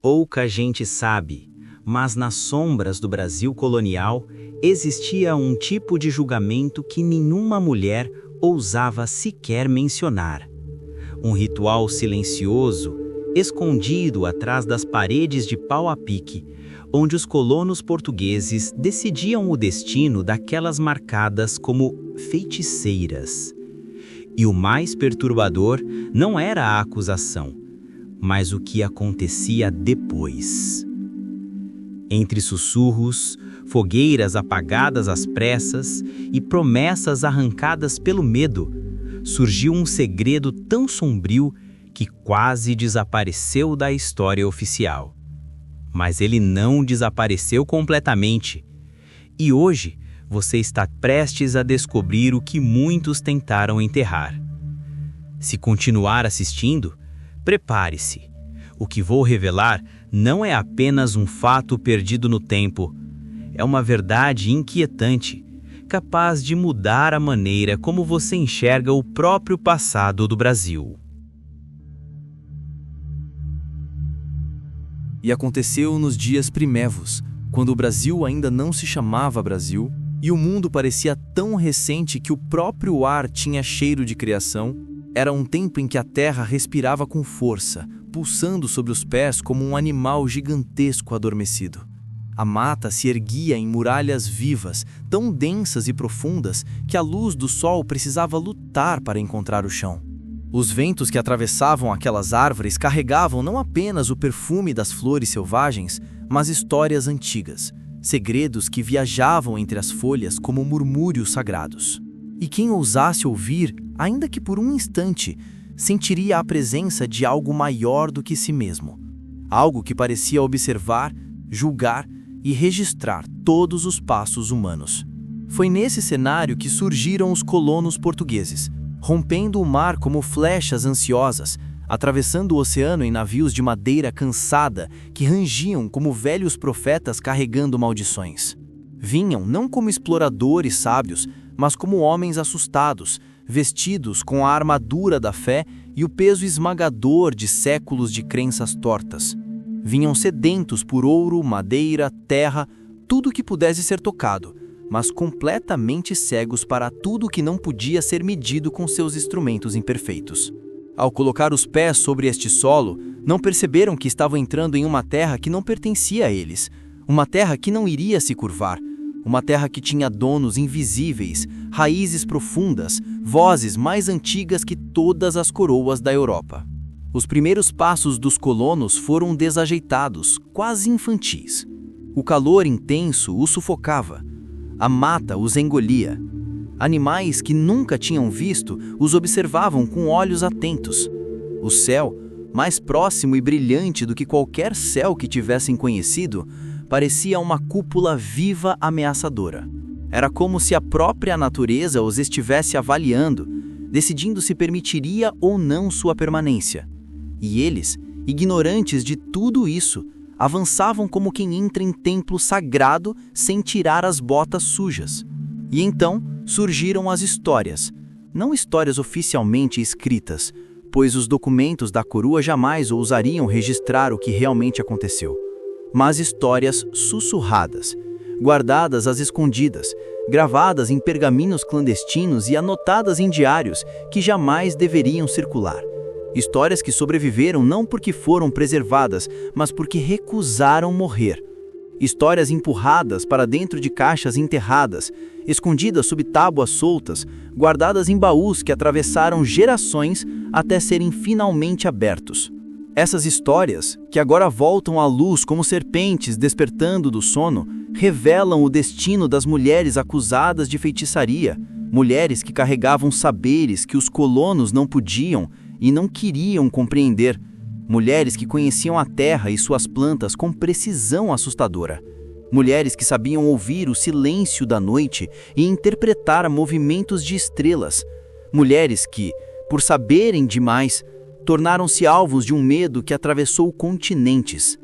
Pouca gente sabe, mas nas sombras do Brasil colonial existia um tipo de julgamento que nenhuma mulher ousava sequer mencionar. Um ritual silencioso, escondido atrás das paredes de pau a pique, onde os colonos portugueses decidiam o destino daquelas marcadas como feiticeiras. E o mais perturbador não era a acusação, mas o que acontecia depois. Entre sussurros, fogueiras apagadas às pressas e promessas arrancadas pelo medo, surgiu um segredo tão sombrio que quase desapareceu da história oficial. Mas ele não desapareceu completamente. E hoje você está prestes a descobrir o que muitos tentaram enterrar. Se continuar assistindo, prepare-se. O que vou revelar não é apenas um fato perdido no tempo. É uma verdade inquietante, capaz de mudar a maneira como você enxerga o próprio passado do Brasil. E aconteceu nos dias primevos, quando o Brasil ainda não se chamava Brasil, e o mundo parecia tão recente que o próprio ar tinha cheiro de criação. Era um tempo em que a terra respirava com força, pulsando sobre os pés como um animal gigantesco adormecido. A mata se erguia em muralhas vivas, tão densas e profundas que a luz do sol precisava lutar para encontrar o chão. Os ventos que atravessavam aquelas árvores carregavam não apenas o perfume das flores selvagens, mas histórias antigas, segredos que viajavam entre as folhas como murmúrios sagrados. E quem ousasse ouvir, ainda que por um instante, sentiria a presença de algo maior do que si mesmo. Algo que parecia observar, julgar e registrar todos os passos humanos. Foi nesse cenário que surgiram os colonos portugueses, rompendo o mar como flechas ansiosas, atravessando o oceano em navios de madeira cansada que rangiam como velhos profetas carregando maldições. Vinham não como exploradores sábios, mas como homens assustados, vestidos com a armadura da fé e o peso esmagador de séculos de crenças tortas. Vinham sedentos por ouro, madeira, terra, tudo que pudesse ser tocado, mas completamente cegos para tudo que não podia ser medido com seus instrumentos imperfeitos. Ao colocar os pés sobre este solo, não perceberam que estavam entrando em uma terra que não pertencia a eles, uma terra que não iria se curvar, uma terra que tinha donos invisíveis, raízes profundas, vozes mais antigas que todas as coroas da Europa. Os primeiros passos dos colonos foram desajeitados, quase infantis. O calor intenso os sufocava. A mata os engolia. Animais que nunca tinham visto os observavam com olhos atentos. O céu, mais próximo e brilhante do que qualquer céu que tivessem conhecido, parecia uma cúpula viva ameaçadora. Era como se a própria natureza os estivesse avaliando, decidindo se permitiria ou não sua permanência. E eles, ignorantes de tudo isso, avançavam como quem entra em templo sagrado sem tirar as botas sujas. E então surgiram as histórias, não histórias oficialmente escritas, pois os documentos da coroa jamais ousariam registrar o que realmente aconteceu, mas histórias sussurradas, guardadas às escondidas, gravadas em pergaminhos clandestinos e anotadas em diários que jamais deveriam circular. Histórias que sobreviveram não porque foram preservadas, mas porque recusaram morrer. Histórias empurradas para dentro de caixas enterradas, escondidas sob tábuas soltas, guardadas em baús que atravessaram gerações até serem finalmente abertos. Essas histórias, que agora voltam à luz como serpentes despertando do sono, revelam o destino das mulheres acusadas de feitiçaria, mulheres que carregavam saberes que os colonos não podiam e não queriam compreender, mulheres que conheciam a terra e suas plantas com precisão assustadora, mulheres que sabiam ouvir o silêncio da noite e interpretar movimentos de estrelas, mulheres que, por saberem demais, tornaram-se alvos de um medo que atravessou continentes.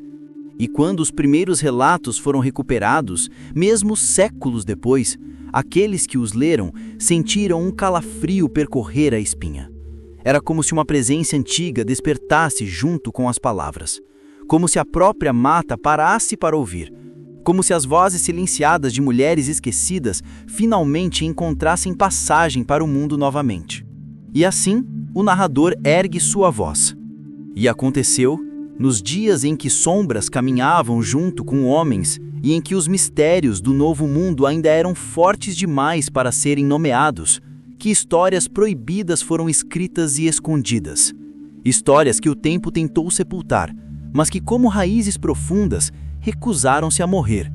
E quando os primeiros relatos foram recuperados, mesmo séculos depois, aqueles que os leram sentiram um calafrio percorrer a espinha. Era como se uma presença antiga despertasse junto com as palavras, como se a própria mata parasse para ouvir, como se as vozes silenciadas de mulheres esquecidas finalmente encontrassem passagem para o mundo novamente. E assim, o narrador ergue sua voz. E aconteceu, nos dias em que sombras caminhavam junto com homens e em que os mistérios do novo mundo ainda eram fortes demais para serem nomeados, que histórias proibidas foram escritas e escondidas. Histórias que o tempo tentou sepultar, mas que, como raízes profundas, recusaram-se a morrer.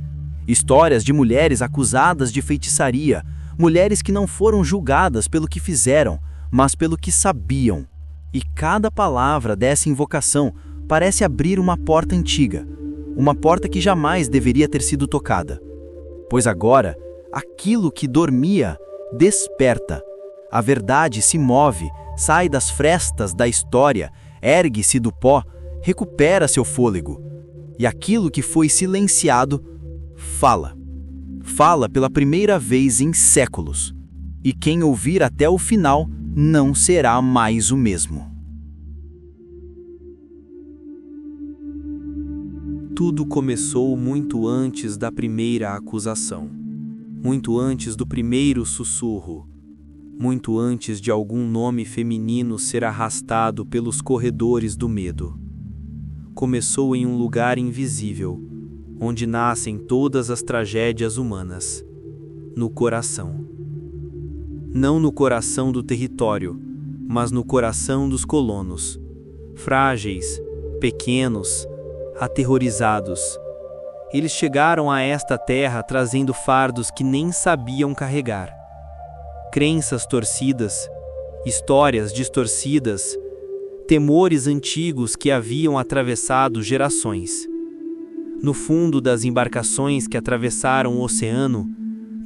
Histórias de mulheres acusadas de feitiçaria, mulheres que não foram julgadas pelo que fizeram, mas pelo que sabiam. E cada palavra dessa invocação parece abrir uma porta antiga, uma porta que jamais deveria ter sido tocada. Pois agora, aquilo que dormia desperta. A verdade se move, sai das frestas da história, ergue-se do pó, recupera seu fôlego. E aquilo que foi silenciado, fala. Fala pela primeira vez em séculos. E quem ouvir até o final não será mais o mesmo. Tudo começou muito antes da primeira acusação, muito antes do primeiro sussurro, muito antes de algum nome feminino ser arrastado pelos corredores do medo. Começou em um lugar invisível, onde nascem todas as tragédias humanas, no coração. Não no coração do território, mas no coração dos colonos, frágeis, pequenos, aterrorizados. Eles chegaram a esta terra trazendo fardos que nem sabiam carregar. Crenças torcidas, histórias distorcidas, temores antigos que haviam atravessado gerações. No fundo das embarcações que atravessaram o oceano,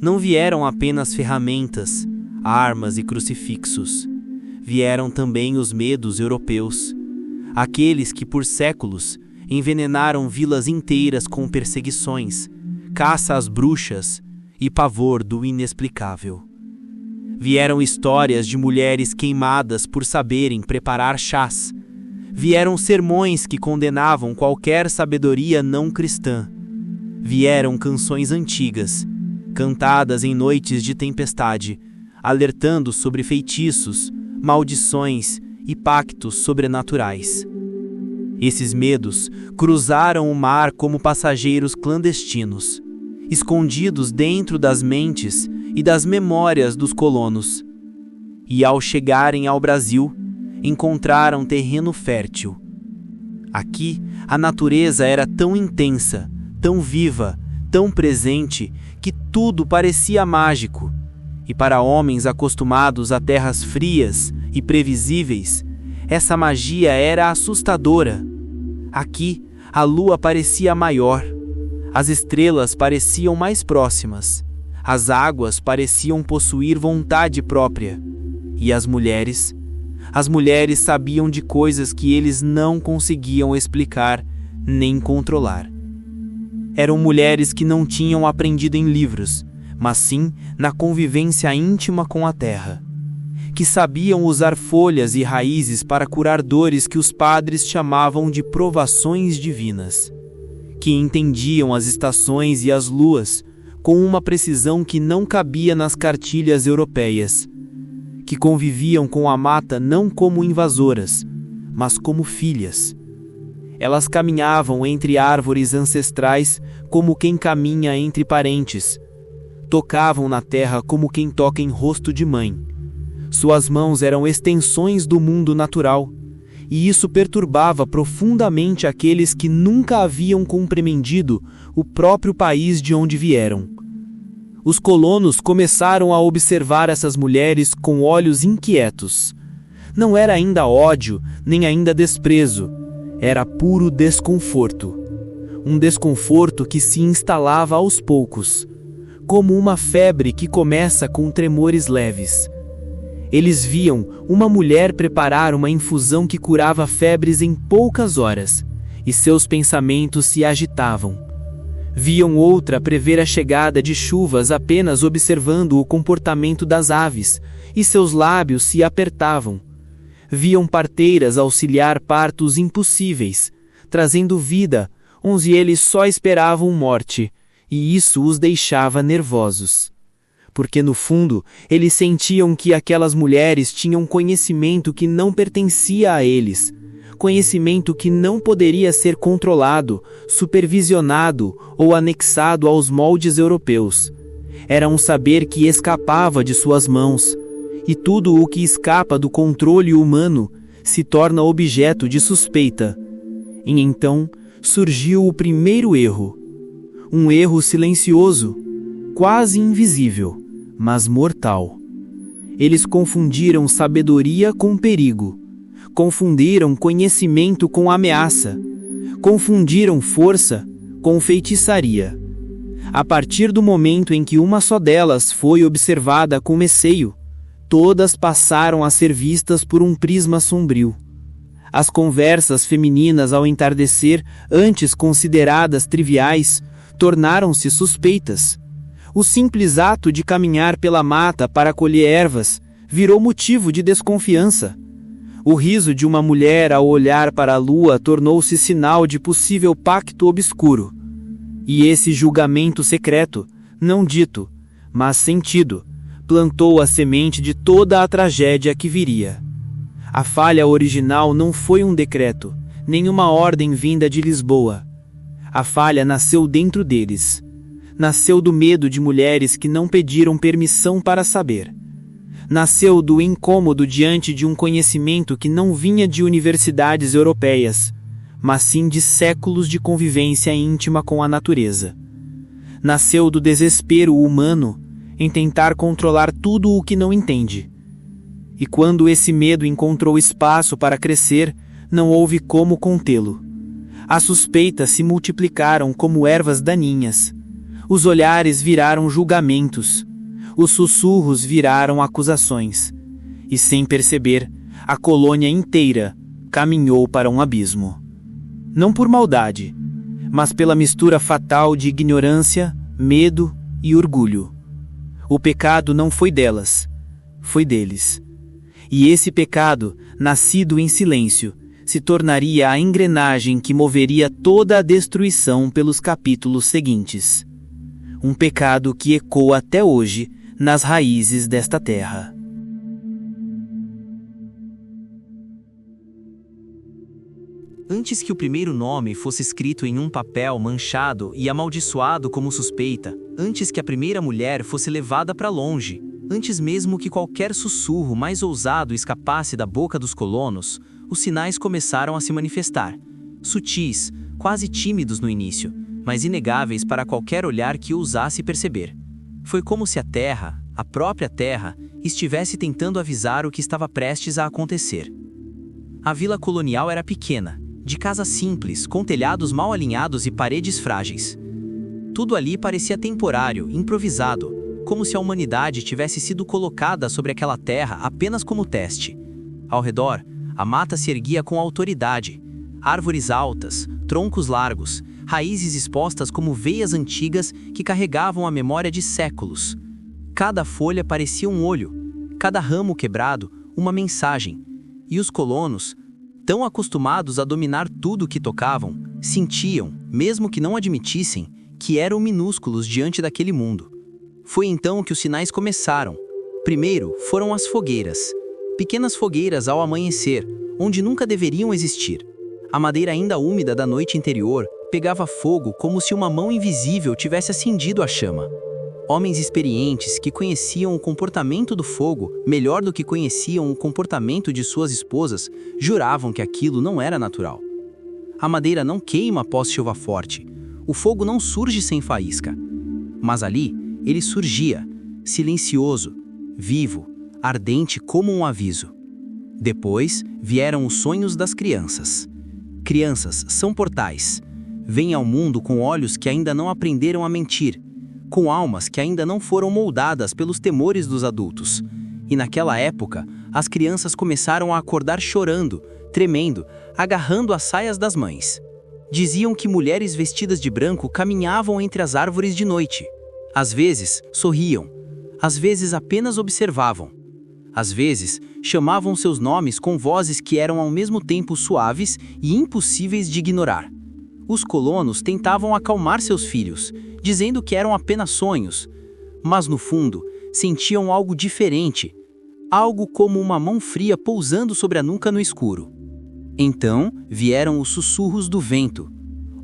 não vieram apenas ferramentas, armas e crucifixos. Vieram também os medos europeus, aqueles que por séculos envenenaram vilas inteiras com perseguições, caça às bruxas e pavor do inexplicável. Vieram histórias de mulheres queimadas por saberem preparar chás. Vieram sermões que condenavam qualquer sabedoria não cristã. Vieram canções antigas, cantadas em noites de tempestade, alertando sobre feitiços, maldições e pactos sobrenaturais. Esses medos cruzaram o mar como passageiros clandestinos, escondidos dentro das mentes e das memórias dos colonos. E ao chegarem ao Brasil, encontraram terreno fértil. Aqui, a natureza era tão intensa, tão viva, tão presente, que tudo parecia mágico. E para homens acostumados a terras frias e previsíveis, essa magia era assustadora. Aqui, a lua parecia maior, as estrelas pareciam mais próximas, as águas pareciam possuir vontade própria, e as mulheres sabiam de coisas que eles não conseguiam explicar nem controlar. Eram mulheres que não tinham aprendido em livros, mas sim na convivência íntima com a terra, que sabiam usar folhas e raízes para curar dores que os padres chamavam de provações divinas, que entendiam as estações e as luas com uma precisão que não cabia nas cartilhas europeias, que conviviam com a mata não como invasoras, mas como filhas. Elas caminhavam entre árvores ancestrais como quem caminha entre parentes, tocavam na terra como quem toca em rosto de mãe. Suas mãos eram extensões do mundo natural, e isso perturbava profundamente aqueles que nunca haviam compreendido o próprio país de onde vieram. Os colonos começaram a observar essas mulheres com olhos inquietos. Não era ainda ódio, nem ainda desprezo. Era puro desconforto. Um desconforto que se instalava aos poucos, como uma febre que começa com tremores leves. Eles viam uma mulher preparar uma infusão que curava febres em poucas horas, e seus pensamentos se agitavam. Viam outra prever a chegada de chuvas apenas observando o comportamento das aves, e seus lábios se apertavam. Viam parteiras auxiliar partos impossíveis, trazendo vida, onde eles só esperavam morte, e isso os deixava nervosos. Porque no fundo, eles sentiam que aquelas mulheres tinham conhecimento que não pertencia a eles, conhecimento que não poderia ser controlado, supervisionado ou anexado aos moldes europeus. Era um saber que escapava de suas mãos, e tudo o que escapa do controle humano se torna objeto de suspeita. E então surgiu o primeiro erro. Um erro silencioso, quase invisível, mas mortal. Eles confundiram sabedoria com perigo. Confundiram conhecimento com ameaça. Confundiram força com feitiçaria. A partir do momento em que uma só delas foi observada com receio, todas passaram a ser vistas por um prisma sombrio. As conversas femininas ao entardecer, antes consideradas triviais, tornaram-se suspeitas. O simples ato de caminhar pela mata para colher ervas virou motivo de desconfiança. O riso de uma mulher ao olhar para a lua tornou-se sinal de possível pacto obscuro. E esse julgamento secreto, não dito, mas sentido, plantou a semente de toda a tragédia que viria. A falha original não foi um decreto, nem uma ordem vinda de Lisboa. A falha nasceu dentro deles. Nasceu do medo de mulheres que não pediram permissão para saber. Nasceu do incômodo diante de um conhecimento que não vinha de universidades europeias, mas sim de séculos de convivência íntima com a natureza. Nasceu do desespero humano em tentar controlar tudo o que não entende. E quando esse medo encontrou espaço para crescer, não houve como contê-lo. As suspeitas se multiplicaram como ervas daninhas. Os olhares viraram julgamentos. Os sussurros viraram acusações. E sem perceber, a colônia inteira caminhou para um abismo. Não por maldade, mas pela mistura fatal de ignorância, medo e orgulho. O pecado não foi delas, foi deles. E esse pecado, nascido em silêncio, se tornaria a engrenagem que moveria toda a destruição pelos capítulos seguintes. Um pecado que ecoa até hoje nas raízes desta terra. Antes que o primeiro nome fosse escrito em um papel manchado e amaldiçoado como suspeita, antes que a primeira mulher fosse levada para longe, antes mesmo que qualquer sussurro mais ousado escapasse da boca dos colonos, os sinais começaram a se manifestar. Sutis, quase tímidos no início, mas inegáveis para qualquer olhar que ousasse perceber. Foi como se a terra, a própria terra, estivesse tentando avisar o que estava prestes a acontecer. A vila colonial era pequena, de casas simples, com telhados mal alinhados e paredes frágeis. Tudo ali parecia temporário, improvisado, como se a humanidade tivesse sido colocada sobre aquela terra apenas como teste. Ao redor, a mata se erguia com autoridade. Árvores altas, troncos largos, raízes expostas como veias antigas que carregavam a memória de séculos. Cada folha parecia um olho, cada ramo quebrado, uma mensagem. E os colonos, tão acostumados a dominar tudo que tocavam, sentiam, mesmo que não admitissem, que eram minúsculos diante daquele mundo. Foi então que os sinais começaram. Primeiro foram as fogueiras. Pequenas fogueiras ao amanhecer, onde nunca deveriam existir. A madeira ainda úmida da noite anterior pegava fogo como se uma mão invisível tivesse acendido a chama. Homens experientes que conheciam o comportamento do fogo melhor do que conheciam o comportamento de suas esposas juravam que aquilo não era natural. A madeira não queima após chuva forte. O fogo não surge sem faísca. Mas ali, ele surgia, silencioso, vivo, ardente como um aviso. Depois vieram os sonhos das crianças. Crianças são portais. Vêm ao mundo com olhos que ainda não aprenderam a mentir, com almas que ainda não foram moldadas pelos temores dos adultos. E naquela época, as crianças começaram a acordar chorando, tremendo, agarrando as saias das mães. Diziam que mulheres vestidas de branco caminhavam entre as árvores de noite. Às vezes, sorriam. Às vezes, apenas observavam. Às vezes, chamavam seus nomes com vozes que eram ao mesmo tempo suaves e impossíveis de ignorar. Os colonos tentavam acalmar seus filhos, dizendo que eram apenas sonhos, mas no fundo sentiam algo diferente, algo como uma mão fria pousando sobre a nuca no escuro. Então vieram os sussurros do vento.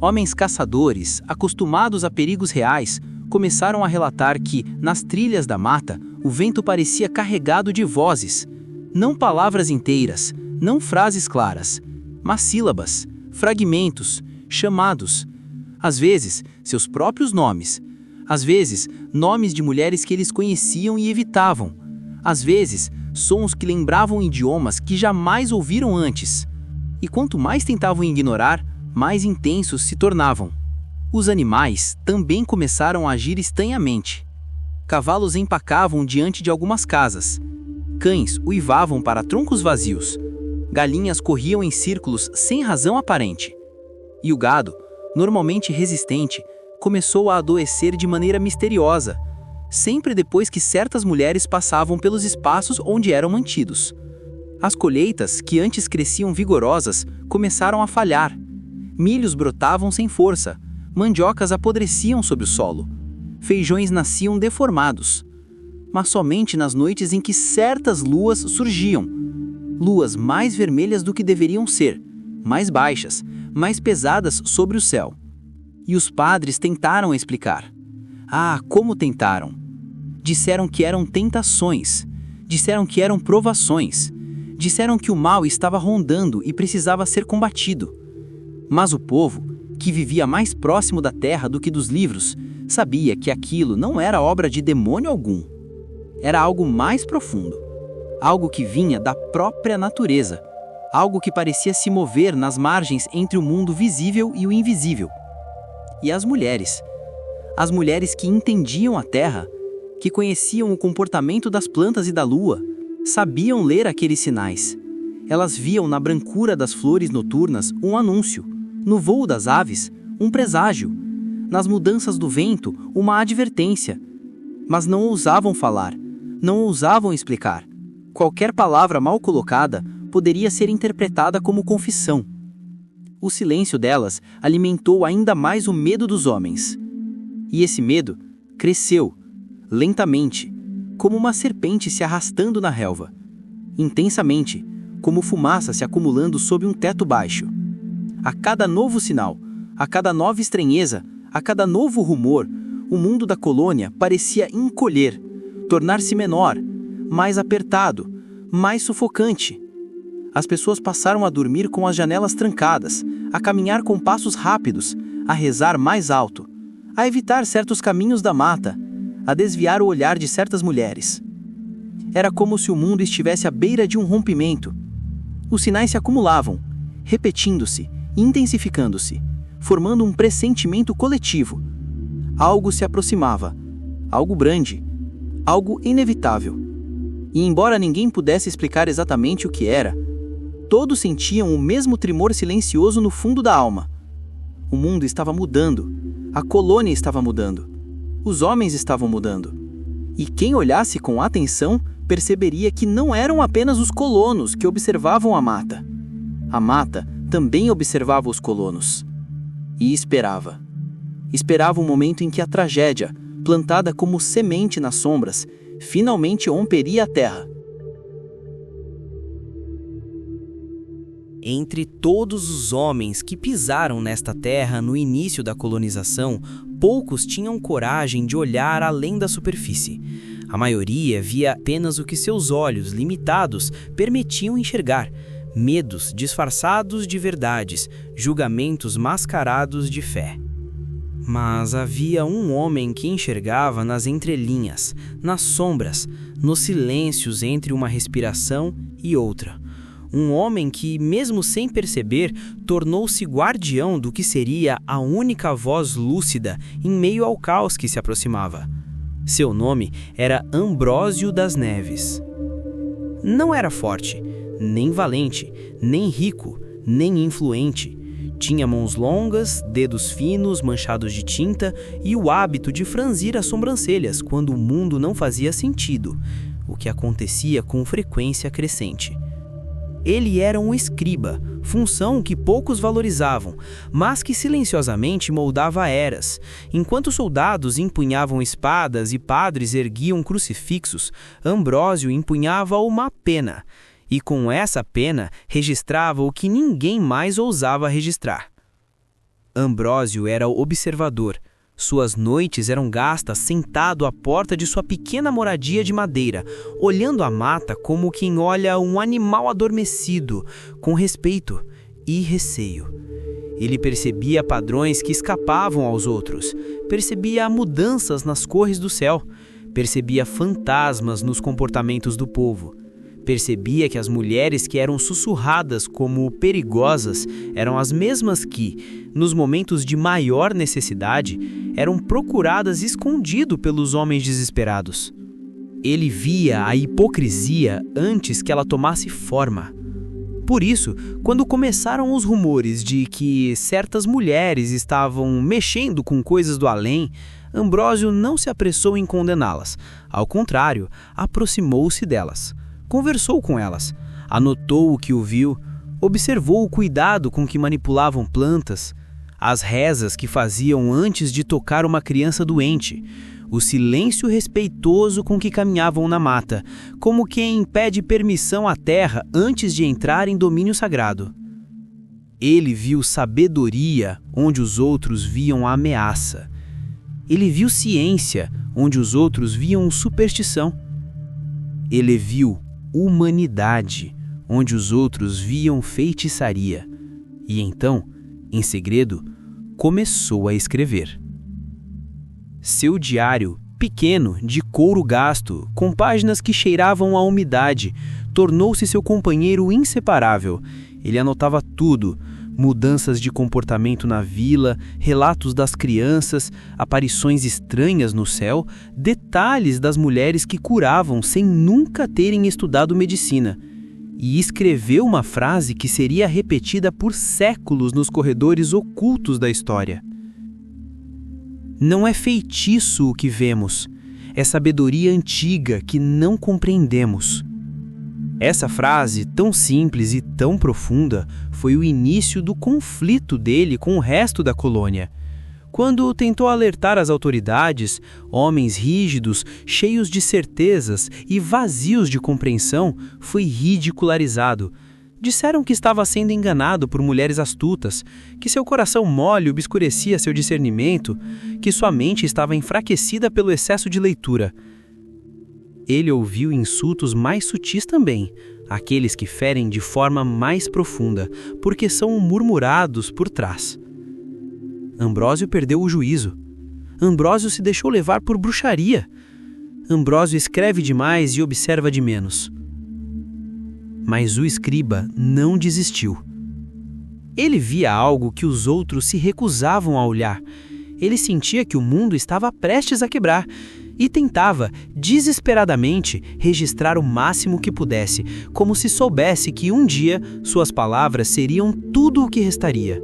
Homens caçadores, acostumados a perigos reais, começaram a relatar que, nas trilhas da mata, o vento parecia carregado de vozes, não palavras inteiras, não frases claras, mas sílabas, fragmentos, chamados. Às vezes, seus próprios nomes. Às vezes, nomes de mulheres que eles conheciam e evitavam. Às vezes, sons que lembravam idiomas que jamais ouviram antes. E quanto mais tentavam ignorar, mais intensos se tornavam. Os animais também começaram a agir estranhamente. Cavalos empacavam diante de algumas casas. Cães uivavam para troncos vazios. Galinhas corriam em círculos sem razão aparente. E o gado, normalmente resistente, começou a adoecer de maneira misteriosa, sempre depois que certas mulheres passavam pelos espaços onde eram mantidos. As colheitas, que antes cresciam vigorosas, começaram a falhar. Milhos brotavam sem força, mandiocas apodreciam sob o solo, feijões nasciam deformados. Mas somente nas noites em que certas luas surgiam, luas mais vermelhas do que deveriam ser, mais baixas, mais pesadas sobre o céu. E os padres tentaram explicar. Ah, como tentaram! Disseram que eram tentações, disseram que eram provações, disseram que o mal estava rondando e precisava ser combatido. Mas o povo, que vivia mais próximo da terra do que dos livros, sabia que aquilo não era obra de demônio algum. Era algo mais profundo, algo que vinha da própria natureza, algo que parecia se mover nas margens entre o mundo visível e o invisível. E as mulheres que entendiam a terra, que conheciam o comportamento das plantas e da lua, sabiam ler aqueles sinais. Elas viam na brancura das flores noturnas um anúncio, no voo das aves, um presságio, nas mudanças do vento, uma advertência. Mas não ousavam falar, não ousavam explicar. Qualquer palavra mal colocada poderia ser interpretada como confissão. O silêncio delas alimentou ainda mais o medo dos homens. E esse medo cresceu, lentamente, como uma serpente se arrastando na relva, intensamente, como fumaça se acumulando sob um teto baixo. A cada novo sinal, a cada nova estranheza, a cada novo rumor, o mundo da colônia parecia encolher, tornar-se menor, mais apertado, mais sufocante. As pessoas passaram a dormir com as janelas trancadas, a caminhar com passos rápidos, a rezar mais alto, a evitar certos caminhos da mata, a desviar o olhar de certas mulheres. Era como se o mundo estivesse à beira de um rompimento. Os sinais se acumulavam, repetindo-se, intensificando-se, formando um pressentimento coletivo. Algo se aproximava, algo grande, algo inevitável. E embora ninguém pudesse explicar exatamente o que era, todos sentiam o mesmo tremor silencioso no fundo da alma. O mundo estava mudando, a colônia estava mudando, os homens estavam mudando. E quem olhasse com atenção perceberia que não eram apenas os colonos que observavam a mata. A mata também observava os colonos. E esperava. Esperava o momento em que a tragédia, plantada como semente nas sombras, finalmente romperia a terra. Entre todos os homens que pisaram nesta terra no início da colonização, poucos tinham coragem de olhar além da superfície. A maioria via apenas o que seus olhos limitados permitiam enxergar: medos disfarçados de verdades, julgamentos mascarados de fé. Mas havia um homem que enxergava nas entrelinhas, nas sombras, nos silêncios entre uma respiração e outra. Um homem que, mesmo sem perceber, tornou-se guardião do que seria a única voz lúcida em meio ao caos que se aproximava. Seu nome era Ambrósio das Neves. Não era forte, nem valente, nem rico, nem influente. Tinha mãos longas, dedos finos manchados de tinta e o hábito de franzir as sobrancelhas quando o mundo não fazia sentido. o que acontecia com frequência crescente. Ele era um escriba, função que poucos valorizavam, mas que silenciosamente moldava eras. Enquanto soldados empunhavam espadas e padres erguiam crucifixos, Ambrósio empunhava uma pena, e com essa pena registrava o que ninguém mais ousava registrar. Ambrósio era observador. Suas noites eram gastas sentado à porta de sua pequena moradia de madeira, olhando a mata como quem olha um animal adormecido, com respeito e receio. Ele percebia padrões que escapavam aos outros, percebia mudanças nas cores do céu, percebia fantasmas nos comportamentos do povo. Percebia que as mulheres que eram sussurradas como perigosas eram as mesmas que, nos momentos de maior necessidade, eram procuradas escondido pelos homens desesperados. Ele via a hipocrisia antes que ela tomasse forma. Por isso, quando começaram os rumores de que certas mulheres estavam mexendo com coisas do além, Ambrósio não se apressou em condená-las. Ao contrário, aproximou-se delas. Conversou com elas, anotou o que ouviu, observou o cuidado com que manipulavam plantas, as rezas que faziam antes de tocar uma criança doente, o silêncio respeitoso com que caminhavam na mata, como quem pede permissão à terra antes de entrar em domínio sagrado. Ele viu sabedoria onde os outros viam a ameaça. Ele viu ciência onde os outros viam superstição. Ele viu humanidade, onde os outros viam feitiçaria. E então, em segredo, começou a escrever. Seu diário, pequeno, de couro gasto, com páginas que cheiravam a umidade, tornou-se seu companheiro inseparável. Ele anotava tudo: mudanças de comportamento na vila, relatos das crianças, aparições estranhas no céu, detalhes das mulheres que curavam sem nunca terem estudado medicina. E escreveu uma frase que seria repetida por séculos nos corredores ocultos da história. Não é feitiço o que vemos, é sabedoria antiga que não compreendemos. Essa frase, tão simples e tão profunda, foi o início do conflito dele com o resto da colônia. Quando tentou alertar as autoridades, homens rígidos, cheios de certezas e vazios de compreensão, foi ridicularizado. Disseram que estava sendo enganado por mulheres astutas, que seu coração mole obscurecia seu discernimento, que sua mente estava enfraquecida pelo excesso de leitura. Ele ouviu insultos mais sutis também, aqueles que ferem de forma mais profunda, porque são murmurados por trás. Ambrósio perdeu o juízo. Ambrósio se deixou levar por bruxaria. Ambrósio escreve demais e observa de menos. Mas o escriba não desistiu. Ele via algo que os outros se recusavam a olhar. Ele sentia que o mundo estava prestes a quebrar e tentava, desesperadamente, registrar o máximo que pudesse, como se soubesse que um dia suas palavras seriam tudo o que restaria.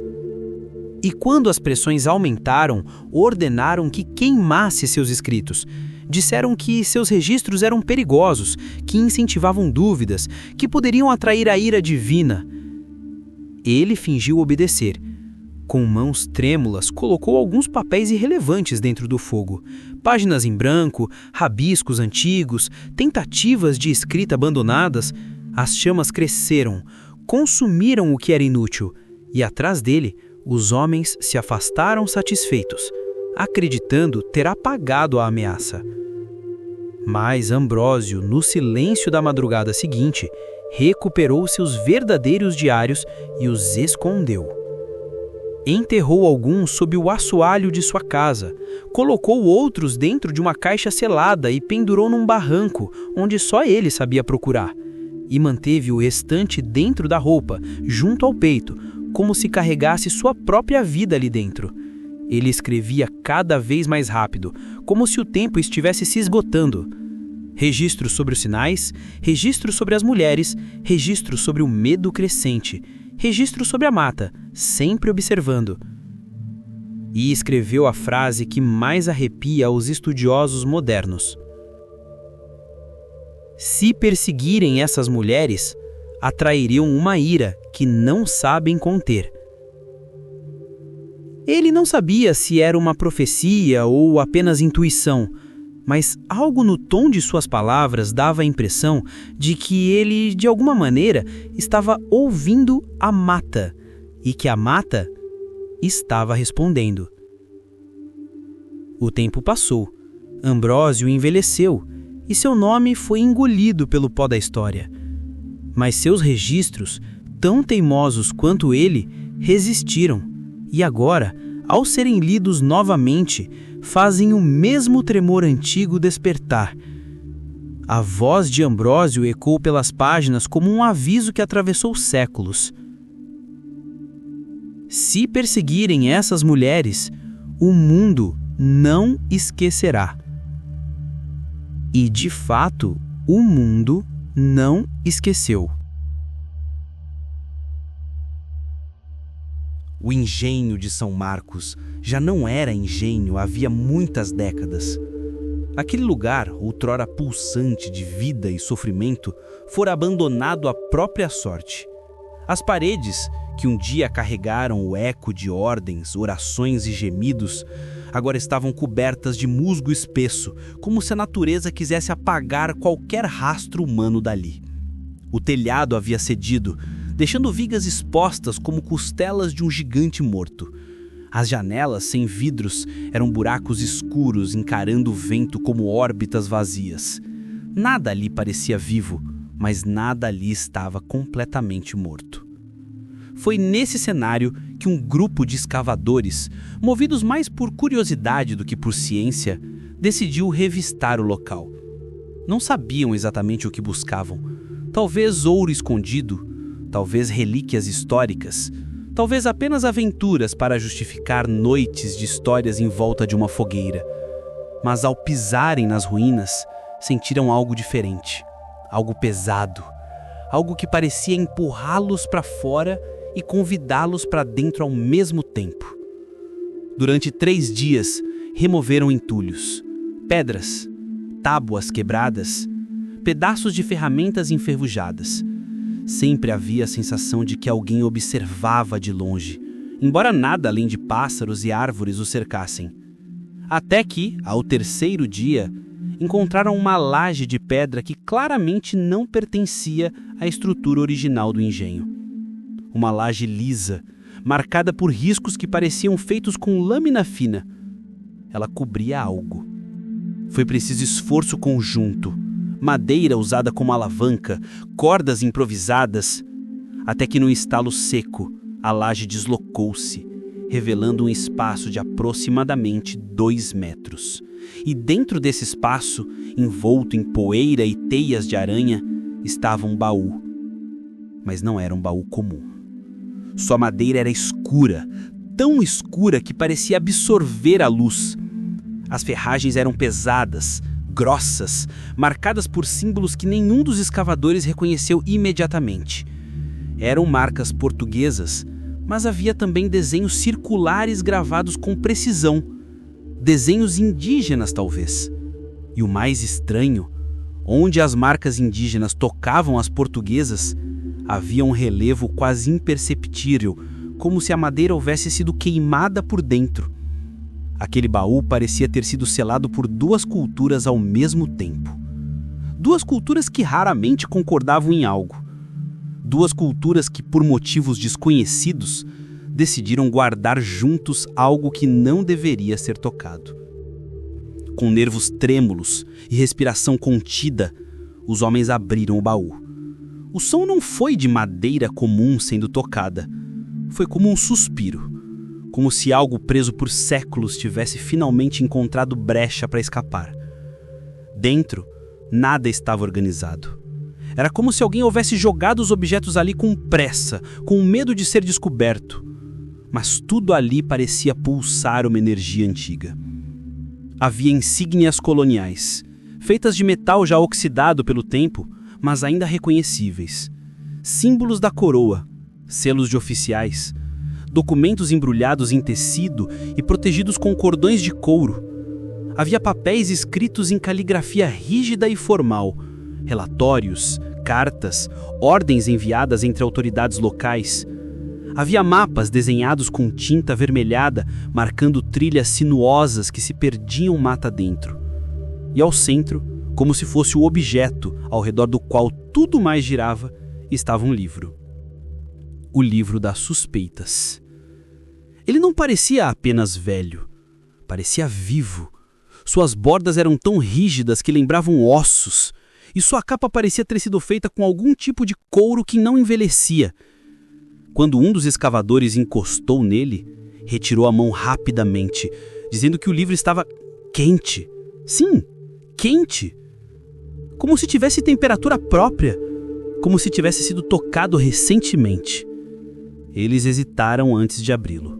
E quando as pressões aumentaram, ordenaram que queimasse seus escritos. Disseram que seus registros eram perigosos, que incentivavam dúvidas, que poderiam atrair a ira divina. Ele fingiu obedecer. Com mãos trêmulas, colocou alguns papéis irrelevantes dentro do fogo. Páginas em branco, rabiscos antigos, tentativas de escrita abandonadas. As chamas cresceram, consumiram o que era inútil, e atrás dele, os homens se afastaram satisfeitos, acreditando ter apagado a ameaça. Mas Ambrósio, no silêncio da madrugada seguinte, recuperou seus verdadeiros diários e os escondeu. Enterrou alguns sob o assoalho de sua casa, colocou outros dentro de uma caixa selada e pendurou num barranco, onde só ele sabia procurar, e manteve o restante dentro da roupa, junto ao peito, como se carregasse sua própria vida ali dentro. Ele escrevia cada vez mais rápido, como se o tempo estivesse se esgotando. Registros sobre os sinais, registros sobre as mulheres, registros sobre o medo crescente, registros sobre a mata, sempre observando. E escreveu a frase que mais arrepia os estudiosos modernos. Se perseguirem essas mulheres, atrairiam uma ira que não sabem conter. Ele não sabia se era uma profecia ou apenas intuição, mas algo no tom de suas palavras dava a impressão de que ele, de alguma maneira, estava ouvindo a mata e que a mata estava respondendo. O tempo passou, Ambrósio envelheceu e seu nome foi engolido pelo pó da história. Mas seus registros, tão teimosos quanto ele, resistiram e agora, ao serem lidos novamente, fazem o mesmo tremor antigo despertar. A voz de Ambrósio ecoou pelas páginas como um aviso que atravessou séculos. Se perseguirem essas mulheres, o mundo não esquecerá. E, de fato, o mundo não esqueceu. O engenho de São Marcos já não era engenho havia muitas décadas. Aquele lugar, outrora pulsante de vida e sofrimento, fora abandonado à própria sorte. As paredes, que um dia carregaram o eco de ordens, orações e gemidos, agora estavam cobertas de musgo espesso, como se a natureza quisesse apagar qualquer rastro humano dali. O telhado havia cedido, deixando vigas expostas como costelas de um gigante morto. As janelas, sem vidros, eram buracos escuros encarando o vento como órbitas vazias. Nada ali parecia vivo, mas nada ali estava completamente morto. Foi nesse cenário que um grupo de escavadores, movidos mais por curiosidade do que por ciência, decidiu revistar o local. Não sabiam exatamente o que buscavam. Talvez ouro escondido, talvez relíquias históricas, talvez apenas aventuras para justificar noites de histórias em volta de uma fogueira. Mas ao pisarem nas ruínas, sentiram algo diferente, algo pesado, algo que parecia empurrá-los para fora e convidá-los para dentro ao mesmo tempo. Durante 3 dias, removeram entulhos, pedras, tábuas quebradas, pedaços de ferramentas enferrujadas. Sempre havia a sensação de que alguém observava de longe, embora nada além de pássaros e árvores o cercassem. Até que, ao 3º dia, encontraram uma laje de pedra que claramente não pertencia à estrutura original do engenho. Uma laje lisa, marcada por riscos que pareciam feitos com lâmina fina. Ela cobria algo. Foi preciso esforço conjunto, madeira usada como alavanca, cordas improvisadas, até que no estalo seco, a laje deslocou-se, revelando um espaço de aproximadamente 2 metros. E dentro desse espaço, envolto em poeira e teias de aranha, estava um baú. Mas não era um baú comum. Sua madeira era escura, tão escura que parecia absorver a luz. As ferragens eram pesadas, grossas, marcadas por símbolos que nenhum dos escavadores reconheceu imediatamente. Eram marcas portuguesas, mas havia também desenhos circulares gravados com precisão. Desenhos indígenas, talvez. E o mais estranho, onde as marcas indígenas tocavam as portuguesas, havia um relevo quase imperceptível, como se a madeira houvesse sido queimada por dentro. Aquele baú parecia ter sido selado por 2 culturas ao mesmo tempo. 2 culturas que raramente concordavam em algo. 2 culturas que, por motivos desconhecidos, decidiram guardar juntos algo que não deveria ser tocado. Com nervos trêmulos e respiração contida, os homens abriram o baú. O som não foi de madeira comum sendo tocada. Foi como um suspiro, como se algo preso por séculos tivesse finalmente encontrado brecha para escapar. Dentro, nada estava organizado. Era como se alguém houvesse jogado os objetos ali com pressa, com medo de ser descoberto. Mas tudo ali parecia pulsar uma energia antiga. Havia insígnias coloniais, feitas de metal já oxidado pelo tempo, mas ainda reconhecíveis. Símbolos da coroa, selos de oficiais, documentos embrulhados em tecido e protegidos com cordões de couro. Havia papéis escritos em caligrafia rígida e formal, relatórios, cartas, ordens enviadas entre autoridades locais. Havia mapas desenhados com tinta avermelhada, marcando trilhas sinuosas que se perdiam mata dentro. E ao centro, como se fosse o objeto ao redor do qual tudo mais girava, estava um livro. O livro das suspeitas. Ele não parecia apenas velho, parecia vivo. Suas bordas eram tão rígidas que lembravam ossos, e sua capa parecia ter sido feita com algum tipo de couro que não envelhecia. Quando um dos escavadores encostou nele, retirou a mão rapidamente, dizendo que o livro estava quente. Sim, quente. Como se tivesse temperatura própria, como se tivesse sido tocado recentemente. Eles hesitaram antes de abri-lo.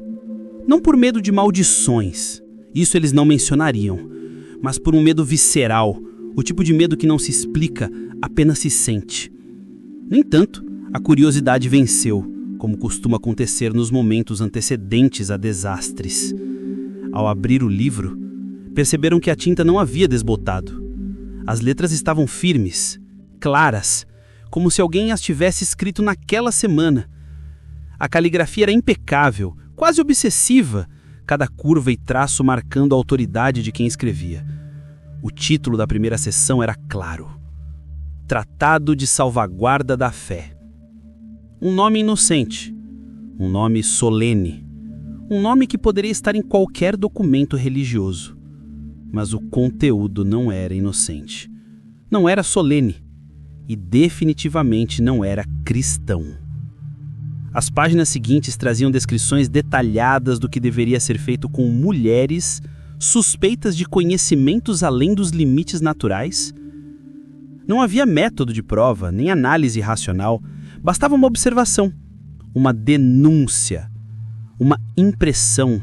Não por medo de maldições, isso eles não mencionariam, mas por um medo visceral, o tipo de medo que não se explica, apenas se sente. No entanto, a curiosidade venceu, como costuma acontecer nos momentos antecedentes a desastres. Ao abrir o livro, perceberam que a tinta não havia desbotado. As letras estavam firmes, claras, como se alguém as tivesse escrito naquela semana. A caligrafia era impecável, quase obsessiva, cada curva e traço marcando a autoridade de quem escrevia. O título da primeira seção era claro: Tratado de Salvaguarda da Fé. Um nome inocente, um nome solene, um nome que poderia estar em qualquer documento religioso. Mas o conteúdo não era inocente, não era solene e definitivamente não era cristão. As páginas seguintes traziam descrições detalhadas do que deveria ser feito com mulheres suspeitas de conhecimentos além dos limites naturais. Não havia método de prova, nem análise racional, bastava uma observação, uma denúncia, uma impressão.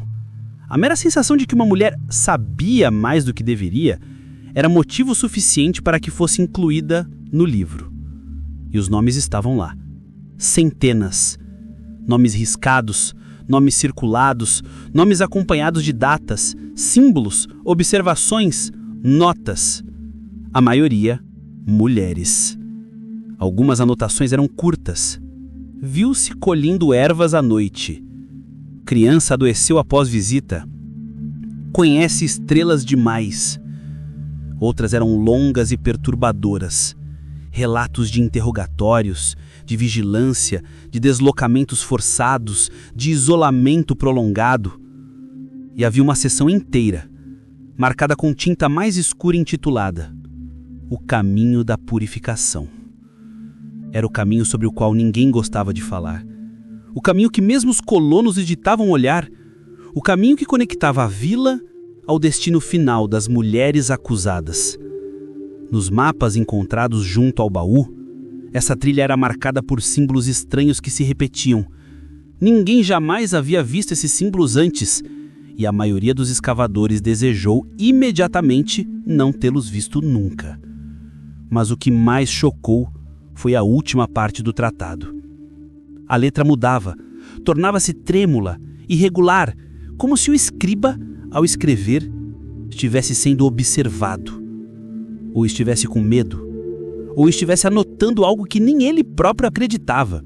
A mera sensação de que uma mulher sabia mais do que deveria era motivo suficiente para que fosse incluída no livro. E os nomes estavam lá. Centenas. Nomes riscados, nomes circulados, nomes acompanhados de datas, símbolos, observações, notas. A maioria, mulheres. Algumas anotações eram curtas. Viu-se colhendo ervas à noite. Criança adoeceu após visita. Conhece estrelas demais. Outras eram longas e perturbadoras. Relatos de interrogatórios, de vigilância, de deslocamentos forçados, de isolamento prolongado. E havia uma seção inteira, marcada com tinta mais escura intitulada O Caminho da Purificação. Era o caminho sobre o qual ninguém gostava de falar. O caminho que mesmo os colonos evitavam olhar. O caminho que conectava a vila ao destino final das mulheres acusadas. Nos mapas encontrados junto ao baú, essa trilha era marcada por símbolos estranhos que se repetiam. Ninguém jamais havia visto esses símbolos antes, e a maioria dos escavadores desejou imediatamente não tê-los visto nunca. Mas o que mais chocou foi a última parte do tratado. A letra mudava, tornava-se trêmula, irregular, como se o escriba, ao escrever, estivesse sendo observado, ou estivesse com medo, ou estivesse anotando algo que nem ele próprio acreditava.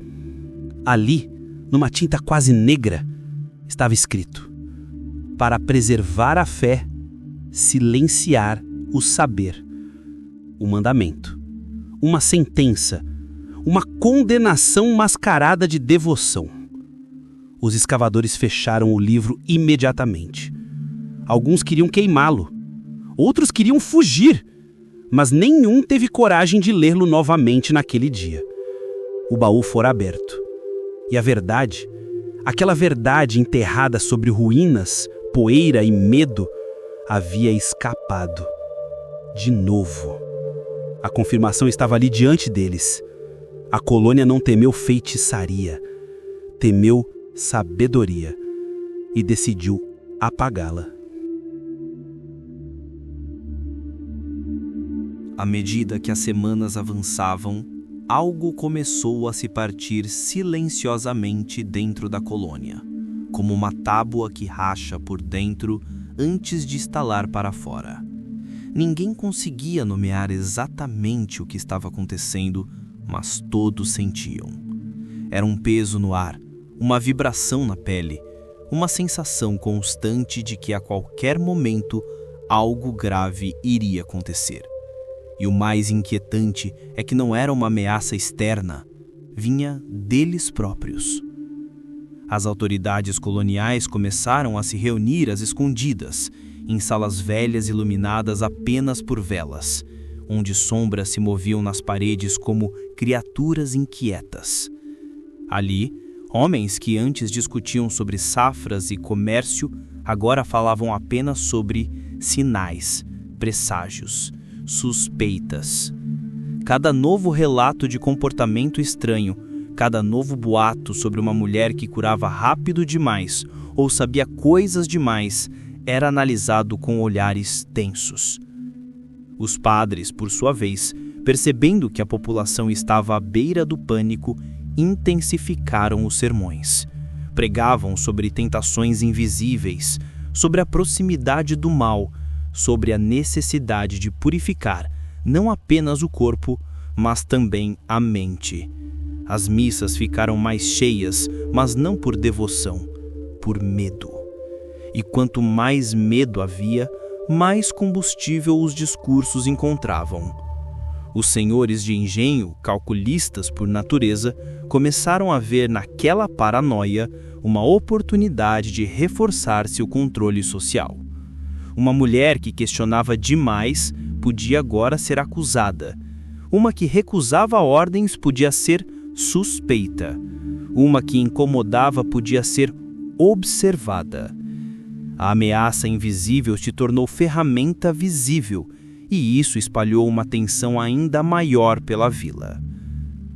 Ali, numa tinta quase negra, estava escrito: para preservar a fé, silenciar o saber. Um mandamento, uma sentença, uma condenação mascarada de devoção. Os escavadores fecharam o livro imediatamente. Alguns queriam queimá-lo, outros queriam fugir, mas nenhum teve coragem de lê-lo novamente naquele dia. O baú fora aberto, e a verdade, aquela verdade enterrada sobre ruínas, poeira e medo, havia escapado. De novo. A confirmação estava ali diante deles. A colônia não temeu feitiçaria, temeu sabedoria e decidiu apagá-la. À medida que as semanas avançavam, algo começou a se partir silenciosamente dentro da colônia, como uma tábua que racha por dentro antes de estalar para fora. Ninguém conseguia nomear exatamente o que estava acontecendo, mas todos sentiam. Era um peso no ar, uma vibração na pele, uma sensação constante de que a qualquer momento algo grave iria acontecer. E o mais inquietante é que não era uma ameaça externa, vinha deles próprios. As autoridades coloniais começaram a se reunir às escondidas, em salas velhas iluminadas apenas por velas, onde sombras se moviam nas paredes como criaturas inquietas. Ali, homens que antes discutiam sobre safras e comércio, agora falavam apenas sobre sinais, presságios, suspeitas. Cada novo relato de comportamento estranho, cada novo boato sobre uma mulher que curava rápido demais ou sabia coisas demais, era analisado com olhares tensos. Os padres, por sua vez, percebendo que a população estava à beira do pânico, intensificaram os sermões. Pregavam sobre tentações invisíveis, sobre a proximidade do mal, sobre a necessidade de purificar não apenas o corpo, mas também a mente. As missas ficaram mais cheias, mas não por devoção, por medo. E quanto mais medo havia, mais combustível os discursos encontravam. Os senhores de engenho, calculistas por natureza, começaram a ver naquela paranoia uma oportunidade de reforçar seu controle social. Uma mulher que questionava demais podia agora ser acusada. Uma que recusava ordens podia ser suspeita. Uma que incomodava podia ser observada. A ameaça invisível se tornou ferramenta visível, e isso espalhou uma tensão ainda maior pela vila.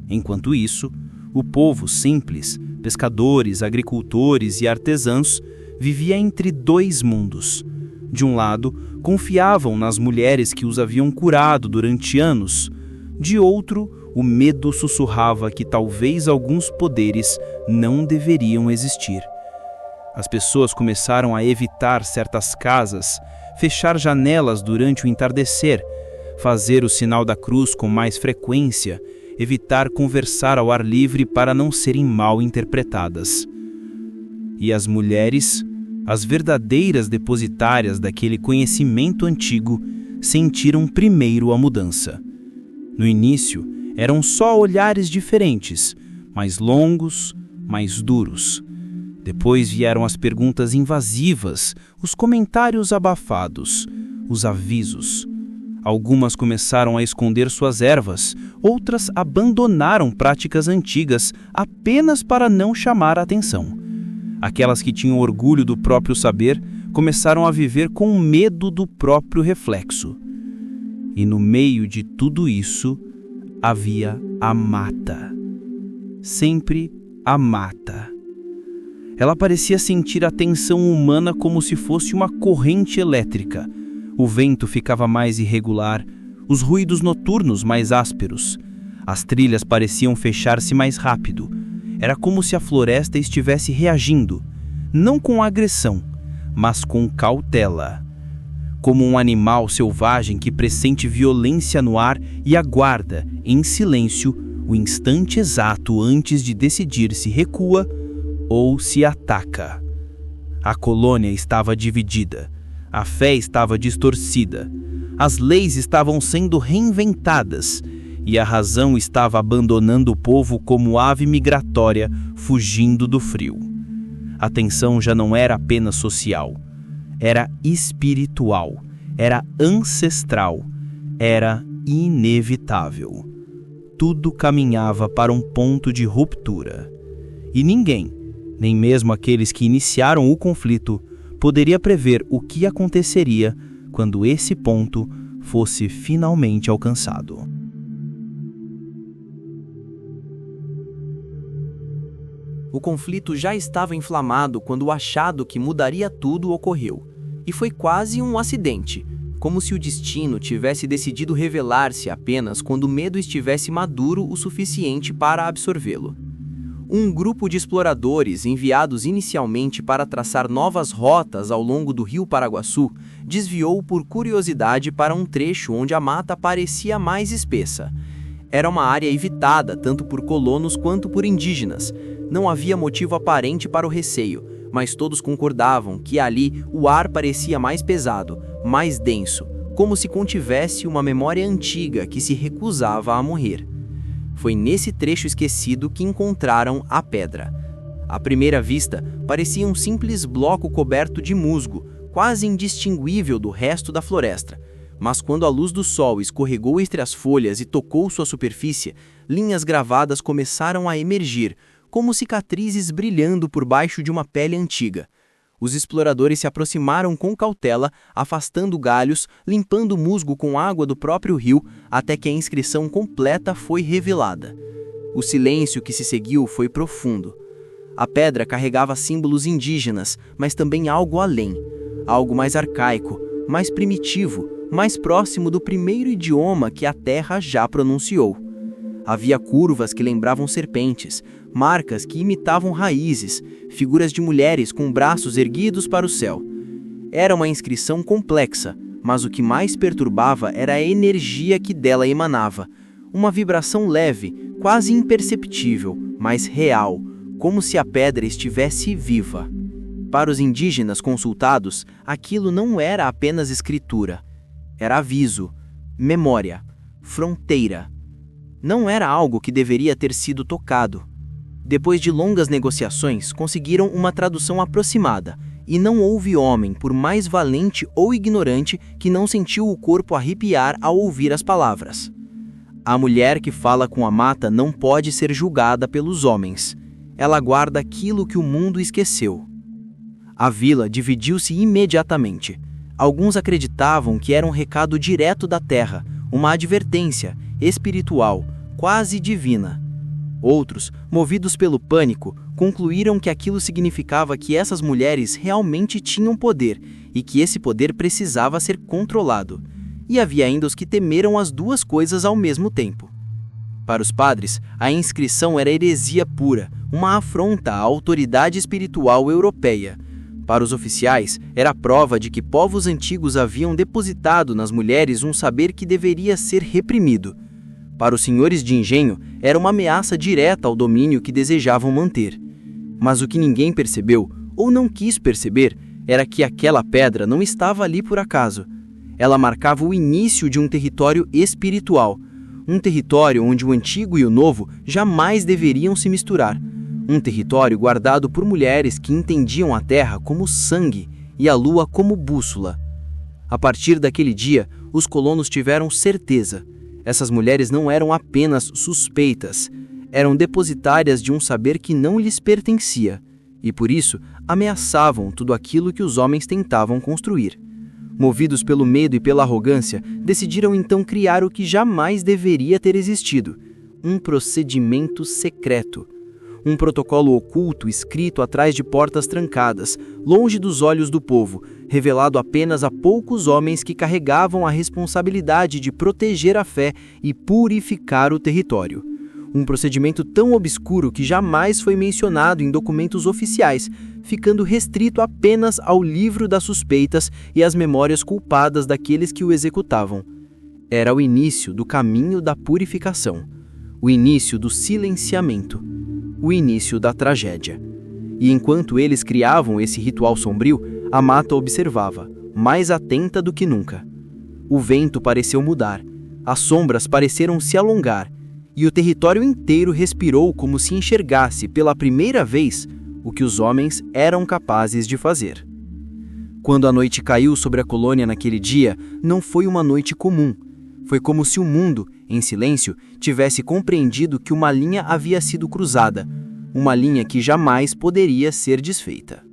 Enquanto isso, o povo simples, pescadores, agricultores e artesãos, vivia entre dois mundos. De um lado, confiavam nas mulheres que os haviam curado durante anos. De outro, o medo sussurrava que talvez alguns poderes não deveriam existir. As pessoas começaram a evitar certas casas, fechar janelas durante o entardecer, fazer o sinal da cruz com mais frequência, evitar conversar ao ar livre para não serem mal interpretadas. E as mulheres, as verdadeiras depositárias daquele conhecimento antigo, sentiram primeiro a mudança. No início, eram só olhares diferentes, mais longos, mais duros. Depois vieram as perguntas invasivas, os comentários abafados, os avisos. Algumas começaram a esconder suas ervas, outras abandonaram práticas antigas apenas para não chamar a atenção. Aquelas que tinham orgulho do próprio saber começaram a viver com medo do próprio reflexo. E no meio de tudo isso, havia a mata. Sempre a mata. Ela parecia sentir a tensão humana como se fosse uma corrente elétrica. O vento ficava mais irregular, os ruídos noturnos mais ásperos. As trilhas pareciam fechar-se mais rápido. Era como se a floresta estivesse reagindo, não com agressão, mas com cautela. Como um animal selvagem que pressente violência no ar e aguarda, em silêncio, o instante exato antes de decidir se recua ou se ataca. A colônia estava dividida, a fé estava distorcida, as leis estavam sendo reinventadas e a razão estava abandonando o povo como ave migratória fugindo do frio. A tensão já não era apenas social, era espiritual, era ancestral, era inevitável. Tudo caminhava para um ponto de ruptura. E ninguém, nem mesmo aqueles que iniciaram o conflito, poderia prever o que aconteceria quando esse ponto fosse finalmente alcançado. O conflito já estava inflamado quando o achado que mudaria tudo ocorreu. E foi quase um acidente, como se o destino tivesse decidido revelar-se apenas quando o medo estivesse maduro o suficiente para absorvê-lo. Um grupo de exploradores, enviados inicialmente para traçar novas rotas ao longo do rio Paraguaçu, desviou por curiosidade para um trecho onde a mata parecia mais espessa. Era uma área evitada tanto por colonos quanto por indígenas. Não havia motivo aparente para o receio, mas todos concordavam que ali o ar parecia mais pesado, mais denso, como se contivesse uma memória antiga que se recusava a morrer. Foi nesse trecho esquecido que encontraram a pedra. À primeira vista, parecia um simples bloco coberto de musgo, quase indistinguível do resto da floresta. Mas quando a luz do sol escorregou entre as folhas e tocou sua superfície, linhas gravadas começaram a emergir, como cicatrizes brilhando por baixo de uma pele antiga. Os exploradores se aproximaram com cautela, afastando galhos, limpando o musgo com água do próprio rio, até que a inscrição completa foi revelada. O silêncio que se seguiu foi profundo. A pedra carregava símbolos indígenas, mas também algo além, algo mais arcaico, mais primitivo, mais próximo do primeiro idioma que a terra já pronunciou. Havia curvas que lembravam serpentes, marcas que imitavam raízes, figuras de mulheres com braços erguidos para o céu. Era uma inscrição complexa, mas o que mais perturbava era a energia que dela emanava. Uma vibração leve, quase imperceptível, mas real, como se a pedra estivesse viva. Para os indígenas consultados, aquilo não era apenas escritura. Era aviso, memória, fronteira. Não era algo que deveria ter sido tocado. Depois de longas negociações, conseguiram uma tradução aproximada, e não houve homem, por mais valente ou ignorante, que não sentiu o corpo arrepiar ao ouvir as palavras. A mulher que fala com a mata não pode ser julgada pelos homens. Ela guarda aquilo que o mundo esqueceu. A vila dividiu-se imediatamente. Alguns acreditavam que era um recado direto da terra, uma advertência espiritual, quase divina. Outros, movidos pelo pânico, concluíram que aquilo significava que essas mulheres realmente tinham poder e que esse poder precisava ser controlado. E havia ainda os que temeram as duas coisas ao mesmo tempo. Para os padres, a inscrição era heresia pura, uma afronta à autoridade espiritual europeia. Para os oficiais, era prova de que povos antigos haviam depositado nas mulheres um saber que deveria ser reprimido. Para os senhores de engenho, era uma ameaça direta ao domínio que desejavam manter. Mas o que ninguém percebeu, ou não quis perceber, era que aquela pedra não estava ali por acaso. Ela marcava o início de um território espiritual, um território onde o antigo e o novo jamais deveriam se misturar, um território guardado por mulheres que entendiam a terra como sangue e a lua como bússola. A partir daquele dia, os colonos tiveram certeza. Essas mulheres não eram apenas suspeitas, eram depositárias de um saber que não lhes pertencia, e por isso ameaçavam tudo aquilo que os homens tentavam construir. Movidos pelo medo e pela arrogância, decidiram então criar o que jamais deveria ter existido: um procedimento secreto. Um protocolo oculto escrito atrás de portas trancadas, longe dos olhos do povo, revelado apenas a poucos homens que carregavam a responsabilidade de proteger a fé e purificar o território. Um procedimento tão obscuro que jamais foi mencionado em documentos oficiais, ficando restrito apenas ao livro das suspeitas e às memórias culpadas daqueles que o executavam. Era o início do caminho da purificação, o início do silenciamento, o início da tragédia. E enquanto eles criavam esse ritual sombrio, a mata observava, mais atenta do que nunca. O vento pareceu mudar, as sombras pareceram se alongar, e o território inteiro respirou como se enxergasse pela primeira vez o que os homens eram capazes de fazer. Quando a noite caiu sobre a colônia naquele dia, não foi uma noite comum. Foi como se o mundo, em silêncio, tivesse compreendido que uma linha havia sido cruzada, uma linha que jamais poderia ser desfeita.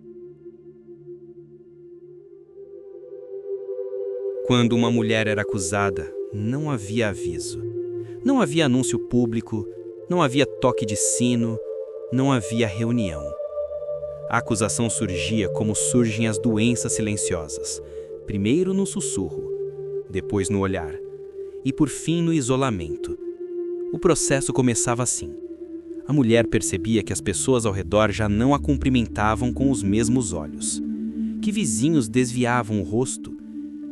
Quando uma mulher era acusada, não havia aviso. Não havia anúncio público, não havia toque de sino, não havia reunião. A acusação surgia como surgem as doenças silenciosas, primeiro no sussurro, depois no olhar, e por fim no isolamento. O processo começava assim. A mulher percebia que as pessoas ao redor já não a cumprimentavam com os mesmos olhos, que vizinhos desviavam o rosto,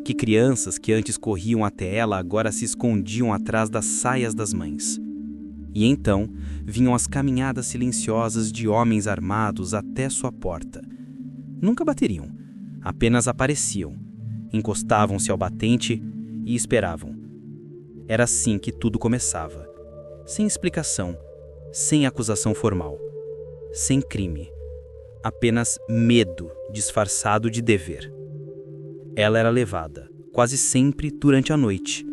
que crianças que antes corriam até ela agora se escondiam atrás das saias das mães. E então vinham as caminhadas silenciosas de homens armados até sua porta. Nunca bateriam, apenas apareciam, encostavam-se ao batente e esperavam. Era assim que tudo começava, sem explicação, sem acusação formal, sem crime, apenas medo disfarçado de dever. Ela era levada, quase sempre durante a noite.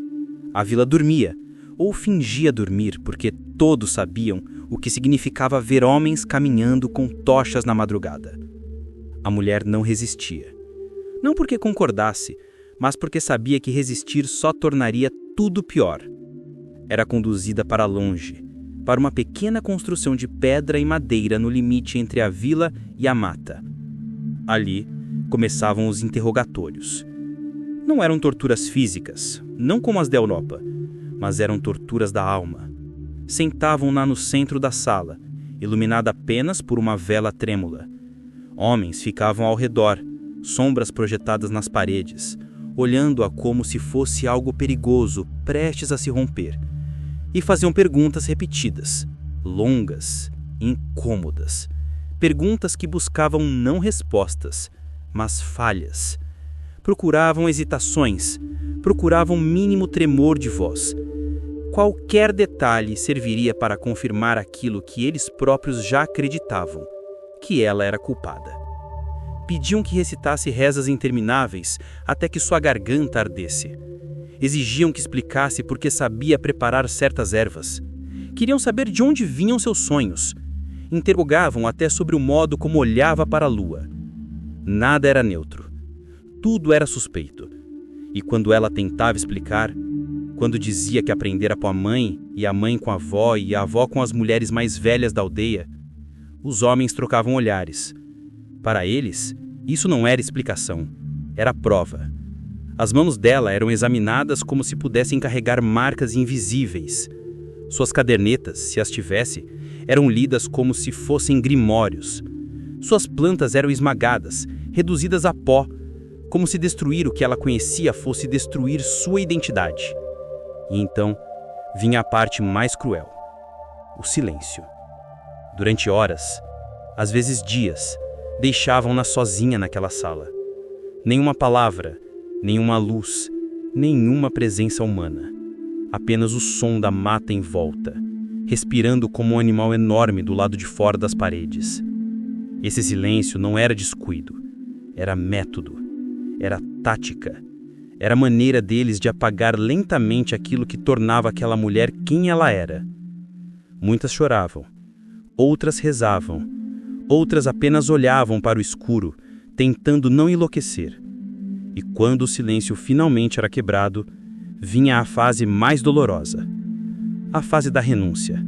A vila dormia, ou fingia dormir, porque todos sabiam o que significava ver homens caminhando com tochas na madrugada. A mulher não resistia. Não porque concordasse, mas porque sabia que resistir só tornaria tudo pior. Era conduzida para longe, para uma pequena construção de pedra e madeira no limite entre a vila e a mata. Ali começavam os interrogatórios. Não eram torturas físicas, não como as da Europa, mas eram torturas da alma. Sentavam-na no centro da sala, iluminada apenas por uma vela trêmula. Homens ficavam ao redor, sombras projetadas nas paredes, olhando-a como se fosse algo perigoso, prestes a se romper. E faziam perguntas repetidas, longas, incômodas. Perguntas que buscavam não respostas, mas falhas. Procuravam hesitações, procuravam mínimo tremor de voz. Qualquer detalhe serviria para confirmar aquilo que eles próprios já acreditavam, que ela era culpada. Pediam que recitasse rezas intermináveis até que sua garganta ardesse. Exigiam que explicasse por que sabia preparar certas ervas. Queriam saber de onde vinham seus sonhos. Interrogavam até sobre o modo como olhava para a lua. Nada era neutro. Tudo era suspeito. E quando ela tentava explicar, quando dizia que aprendera com a mãe, e a mãe com a avó, e a avó com as mulheres mais velhas da aldeia, os homens trocavam olhares. Para eles, isso não era explicação, era prova. As mãos dela eram examinadas como se pudessem carregar marcas invisíveis. Suas cadernetas, se as tivesse, eram lidas como se fossem grimórios. Suas plantas eram esmagadas, reduzidas a pó, como se destruir o que ela conhecia fosse destruir sua identidade. E então vinha a parte mais cruel: o silêncio. Durante horas, às vezes dias, deixavam-na sozinha naquela sala. Nenhuma palavra, nenhuma luz, nenhuma presença humana. Apenas o som da mata em volta, respirando como um animal enorme do lado de fora das paredes. Esse silêncio não era descuido, era método, era tática, era a maneira deles de apagar lentamente aquilo que tornava aquela mulher quem ela era. Muitas choravam, outras rezavam, outras apenas olhavam para o escuro, tentando não enlouquecer. E quando o silêncio finalmente era quebrado, vinha a fase mais dolorosa, a fase da renúncia.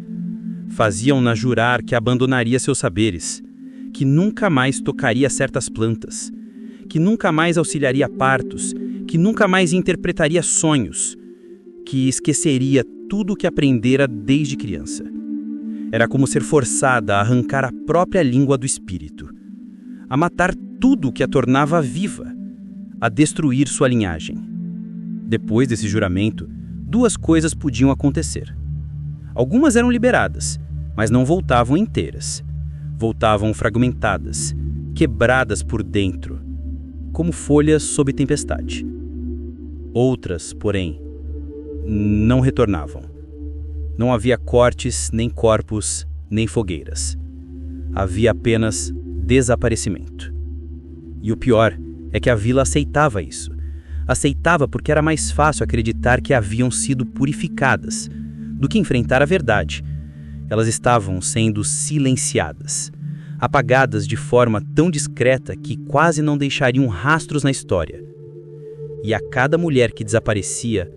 Faziam-na jurar que abandonaria seus saberes, que nunca mais tocaria certas plantas, que nunca mais auxiliaria partos, que nunca mais interpretaria sonhos, que esqueceria tudo o que aprendera desde criança. Era como ser forçada a arrancar a própria língua do espírito, a matar tudo o que a tornava viva, a destruir sua linhagem. Depois desse juramento, duas coisas podiam acontecer. Algumas eram liberadas, mas não voltavam inteiras. Voltavam fragmentadas, quebradas por dentro, como folhas sob tempestade. Outras, porém, não retornavam. Não havia cortes, nem corpos, nem fogueiras. Havia apenas desaparecimento. E o pior é que a vila aceitava isso. Aceitava porque era mais fácil acreditar que haviam sido purificadas do que enfrentar a verdade. Elas estavam sendo silenciadas, apagadas de forma tão discreta que quase não deixariam rastros na história. E a cada mulher que desaparecia,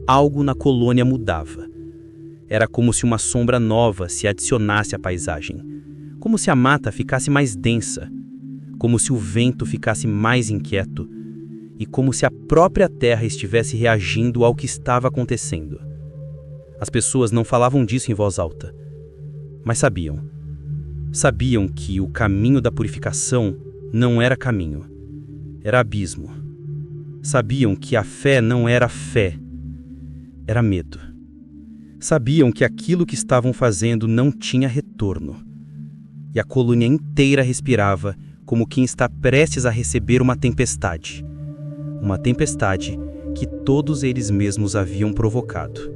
algo na colônia mudava. Era como se uma sombra nova se adicionasse à paisagem, como se a mata ficasse mais densa, como se o vento ficasse mais inquieto e como se a própria terra estivesse reagindo ao que estava acontecendo. As pessoas não falavam disso em voz alta, Mas sabiam. Sabiam que o caminho da purificação não era caminho, era abismo. Sabiam que a fé não era fé, era medo. Sabiam que aquilo que estavam fazendo não tinha retorno. E a colônia inteira respirava como quem está prestes a receber uma tempestade. Uma tempestade que todos eles mesmos haviam provocado.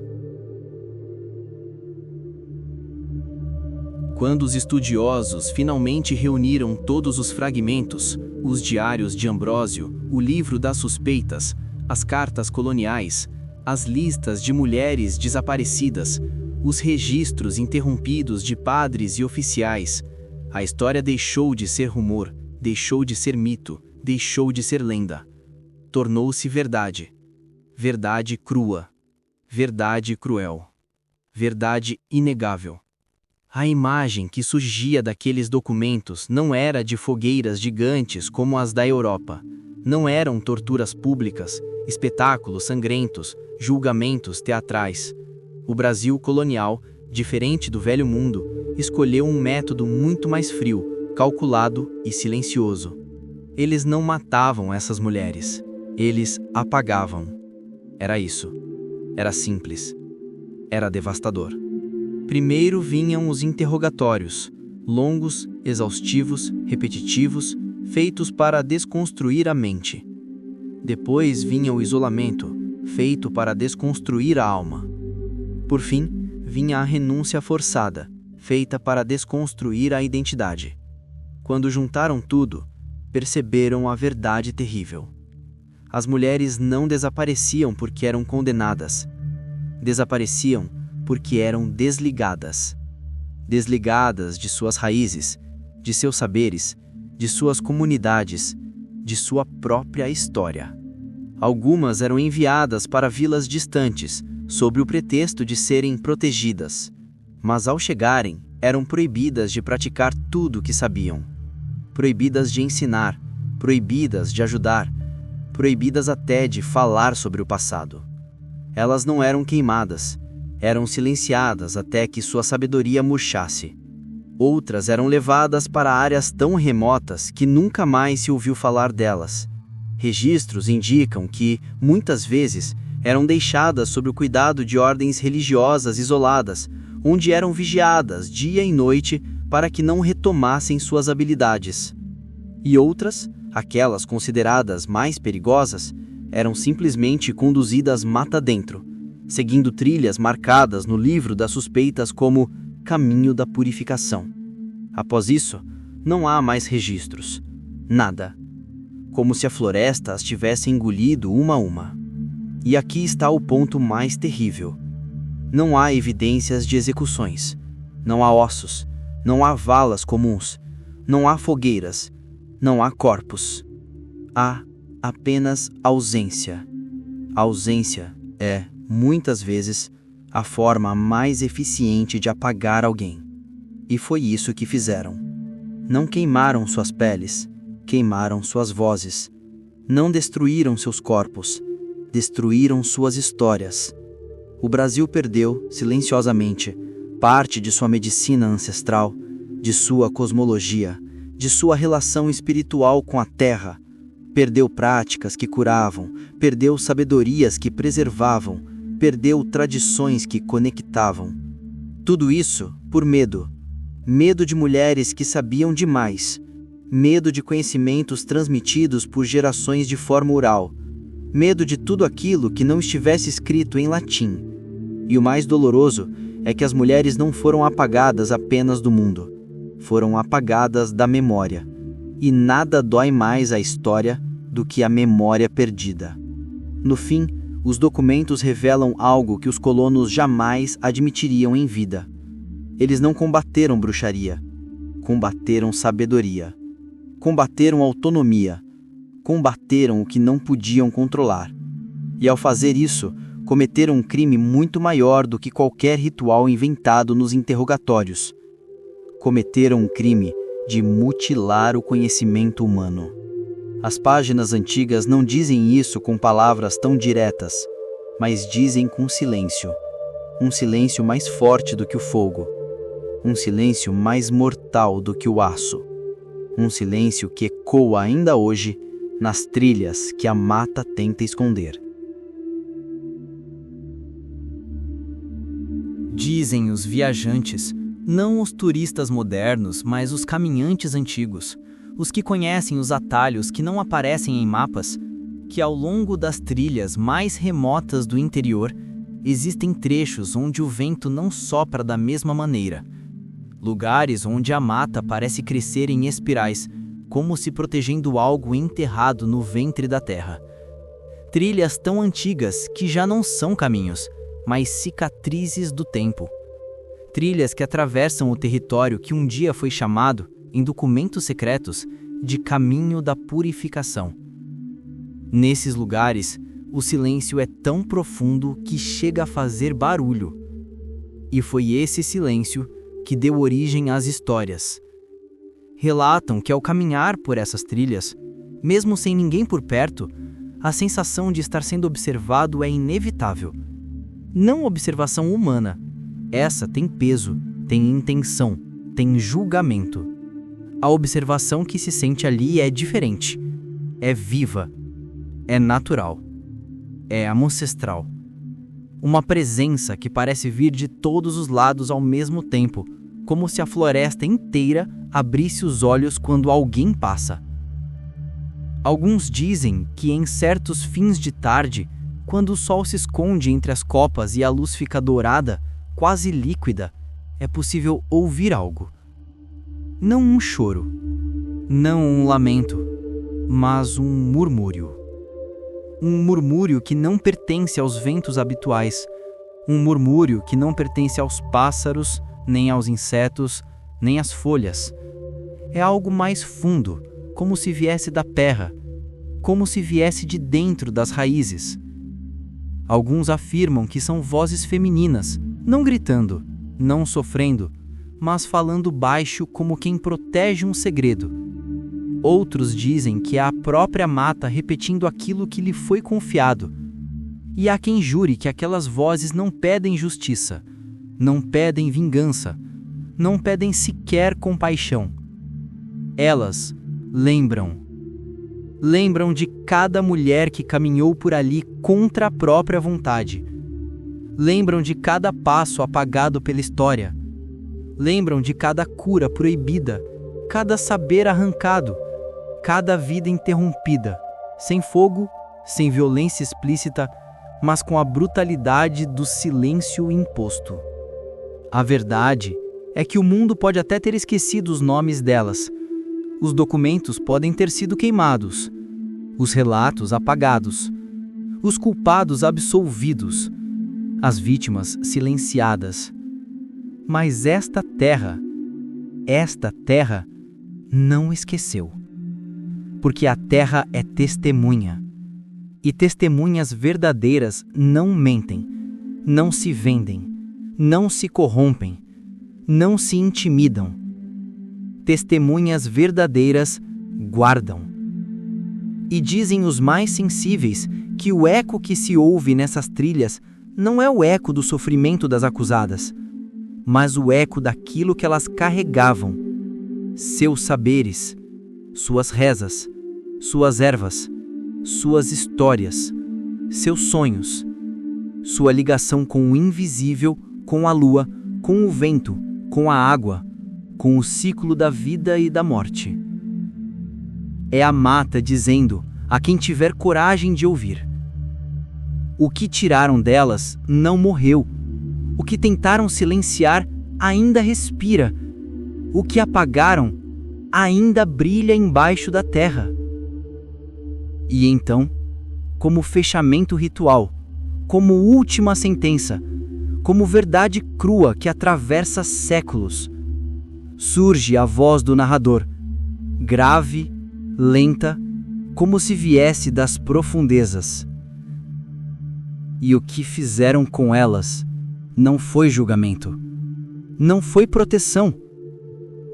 Quando os estudiosos finalmente reuniram todos os fragmentos, os diários de Ambrósio, o livro das suspeitas, as cartas coloniais, as listas de mulheres desaparecidas, os registros interrompidos de padres e oficiais, a história deixou de ser rumor, deixou de ser mito, deixou de ser lenda. Tornou-se verdade. Verdade crua. Verdade cruel. Verdade inegável. A imagem que surgia daqueles documentos não era de fogueiras gigantes como as da Europa. Não eram torturas públicas, espetáculos sangrentos, julgamentos teatrais. O Brasil colonial, diferente do Velho Mundo, escolheu um método muito mais frio, calculado e silencioso. Eles não matavam essas mulheres, eles apagavam. Era isso. Era simples. Era devastador. Primeiro vinham os interrogatórios, longos, exaustivos, repetitivos, feitos para desconstruir a mente. Depois vinha o isolamento, feito para desconstruir a alma. Por fim, vinha a renúncia forçada, feita para desconstruir a identidade. Quando juntaram tudo, perceberam a verdade terrível. As mulheres não desapareciam porque eram condenadas. Desapareciam porque eram desligadas. Desligadas de suas raízes, de seus saberes, de suas comunidades, de sua própria história. Algumas eram enviadas para vilas distantes, sob o pretexto de serem protegidas. Mas ao chegarem, eram proibidas de praticar tudo o que sabiam. Proibidas de ensinar, proibidas de ajudar, proibidas até de falar sobre o passado. Elas não eram queimadas, eram silenciadas até que sua sabedoria murchasse. Outras eram levadas para áreas tão remotas que nunca mais se ouviu falar delas. Registros indicam que, muitas vezes, eram deixadas sob o cuidado de ordens religiosas isoladas, onde eram vigiadas dia e noite para que não retomassem suas habilidades. E outras, aquelas consideradas mais perigosas, eram simplesmente conduzidas mata dentro, seguindo trilhas marcadas no livro das suspeitas como caminho da purificação. Após isso, não há mais registros. Nada. Como se a floresta as tivesse engolido uma a uma. E aqui está o ponto mais terrível. Não há evidências de execuções. Não há ossos. Não há valas comuns. Não há fogueiras. Não há corpos. Há apenas ausência. A ausência é, muitas vezes, a forma mais eficiente de apagar alguém. E foi isso que fizeram. Não queimaram suas peles, queimaram suas vozes. Não destruíram seus corpos, destruíram suas histórias. O Brasil perdeu, silenciosamente, parte de sua medicina ancestral, de sua cosmologia, de sua relação espiritual com a terra. Perdeu práticas que curavam, perdeu sabedorias que preservavam, perdeu tradições que conectavam. Tudo isso por medo. Medo de mulheres que sabiam demais. Medo de conhecimentos transmitidos por gerações de forma oral. Medo de tudo aquilo que não estivesse escrito em latim. E o mais doloroso é que as mulheres não foram apagadas apenas do mundo. Foram apagadas da memória. E nada dói mais a história do que a memória perdida. No fim, os documentos revelam algo que os colonos jamais admitiriam em vida. Eles não combateram bruxaria, combateram sabedoria, combateram autonomia, combateram o que não podiam controlar. E ao fazer isso, cometeram um crime muito maior do que qualquer ritual inventado nos interrogatórios. Cometeram um crime de mutilar o conhecimento humano. As páginas antigas não dizem isso com palavras tão diretas, mas dizem com silêncio. Um silêncio mais forte do que o fogo. um silêncio mais mortal do que o aço, um silêncio que ecoa ainda hoje nas trilhas que a mata tenta esconder. Dizem os viajantes, não os turistas modernos, mas os caminhantes antigos, os que conhecem os atalhos que não aparecem em mapas, que ao longo das trilhas mais remotas do interior existem trechos onde o vento não sopra da mesma maneira. Lugares onde a mata parece crescer em espirais, como se protegendo algo enterrado no ventre da terra. Trilhas tão antigas que já não são caminhos, mas cicatrizes do tempo. Trilhas que atravessam o território que um dia foi chamado, em documentos secretos, de Caminho da Purificação. Nesses lugares, o silêncio é tão profundo que chega a fazer barulho. E foi esse silêncio que deu origem às histórias. Relatam que ao caminhar por essas trilhas, mesmo sem ninguém por perto, a sensação de estar sendo observado é inevitável. Não observação humana. Essa tem peso, tem intenção, tem julgamento. A observação que se sente ali é diferente. É viva. É natural. É ancestral. Uma presença que parece vir de todos os lados ao mesmo tempo, como se a floresta inteira abrisse os olhos quando alguém passa. Alguns dizem que em certos fins de tarde, quando o sol se esconde entre as copas e a luz fica dourada, quase líquida, é possível ouvir algo. Não um choro, não um lamento, mas um murmúrio. Um murmúrio que não pertence aos ventos habituais, um murmúrio que não pertence aos pássaros, nem aos insetos, nem às folhas. É algo mais fundo, como se viesse da terra, como se viesse de dentro das raízes. Alguns afirmam que são vozes femininas, não gritando, não sofrendo, mas falando baixo como quem protege um segredo. Outros dizem que é a própria mata repetindo aquilo que lhe foi confiado. E há quem jure que aquelas vozes não pedem justiça, não pedem vingança, não pedem sequer compaixão. Elas lembram de cada mulher que caminhou por ali contra a própria vontade. Lembram de cada passo apagado pela história. Lembram de cada cura proibida, cada saber arrancado, cada vida interrompida, sem fogo, sem violência explícita, mas com a brutalidade do silêncio imposto. A verdade é que o mundo pode até ter esquecido os nomes delas. Os documentos podem ter sido queimados, os relatos apagados, os culpados absolvidos, as vítimas silenciadas. Mas esta terra não esqueceu. Porque a terra é testemunha. E testemunhas verdadeiras não mentem, não se vendem, não se corrompem, não se intimidam. Testemunhas verdadeiras guardam. E dizem os mais sensíveis que o eco que se ouve nessas trilhas não é o eco do sofrimento das acusadas, mas o eco daquilo que elas carregavam, seus saberes, suas rezas, suas ervas, suas histórias, seus sonhos, sua ligação com o invisível, com a lua, com o vento, com a água, com o ciclo da vida e da morte. É a mata dizendo a quem tiver coragem de ouvir: o que tiraram delas não morreu, o que tentaram silenciar ainda respira, o que apagaram ainda brilha embaixo da terra. E então, como fechamento ritual, como última sentença, como verdade crua que atravessa séculos, surge a voz do narrador, grave, lenta, como se viesse das profundezas. E o que fizeram com elas não foi julgamento, não foi proteção,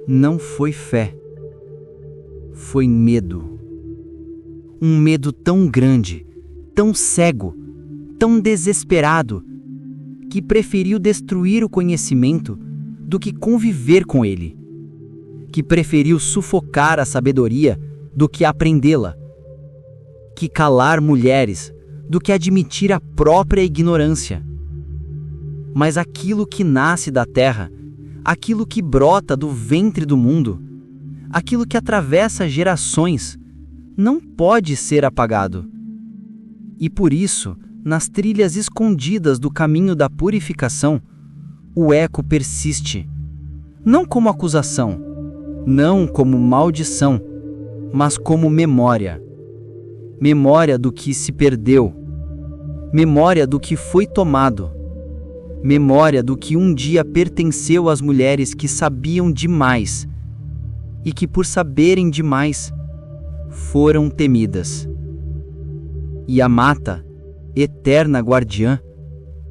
não foi fé, foi medo. Um medo tão grande, tão cego, tão desesperado, que preferiu destruir o conhecimento do que conviver com ele, que preferiu sufocar a sabedoria do que aprendê-la, que calar mulheres do que admitir a própria ignorância. Mas aquilo que nasce da terra, aquilo que brota do ventre do mundo, aquilo que atravessa gerações, não pode ser apagado. E por isso, nas trilhas escondidas do caminho da purificação, o eco persiste, não como acusação, não como maldição, mas como memória. Memória do que se perdeu, memória do que foi tomado, memória do que um dia pertenceu às mulheres que sabiam demais e que, por saberem demais, foram temidas. E a mata, eterna guardiã,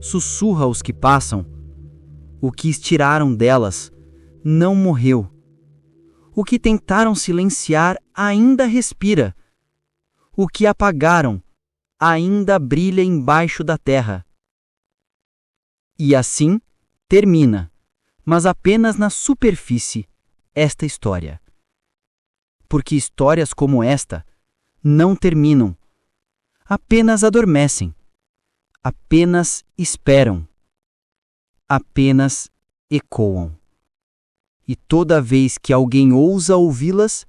sussurra aos que passam: o que estiraram delas não morreu. O que tentaram silenciar ainda respira. O que apagaram ainda brilha embaixo da terra. E assim termina, mas apenas na superfície, esta história. Porque histórias como esta não terminam, apenas adormecem, apenas esperam, apenas ecoam. E toda vez que alguém ousa ouvi-las,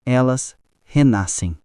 elas renascem.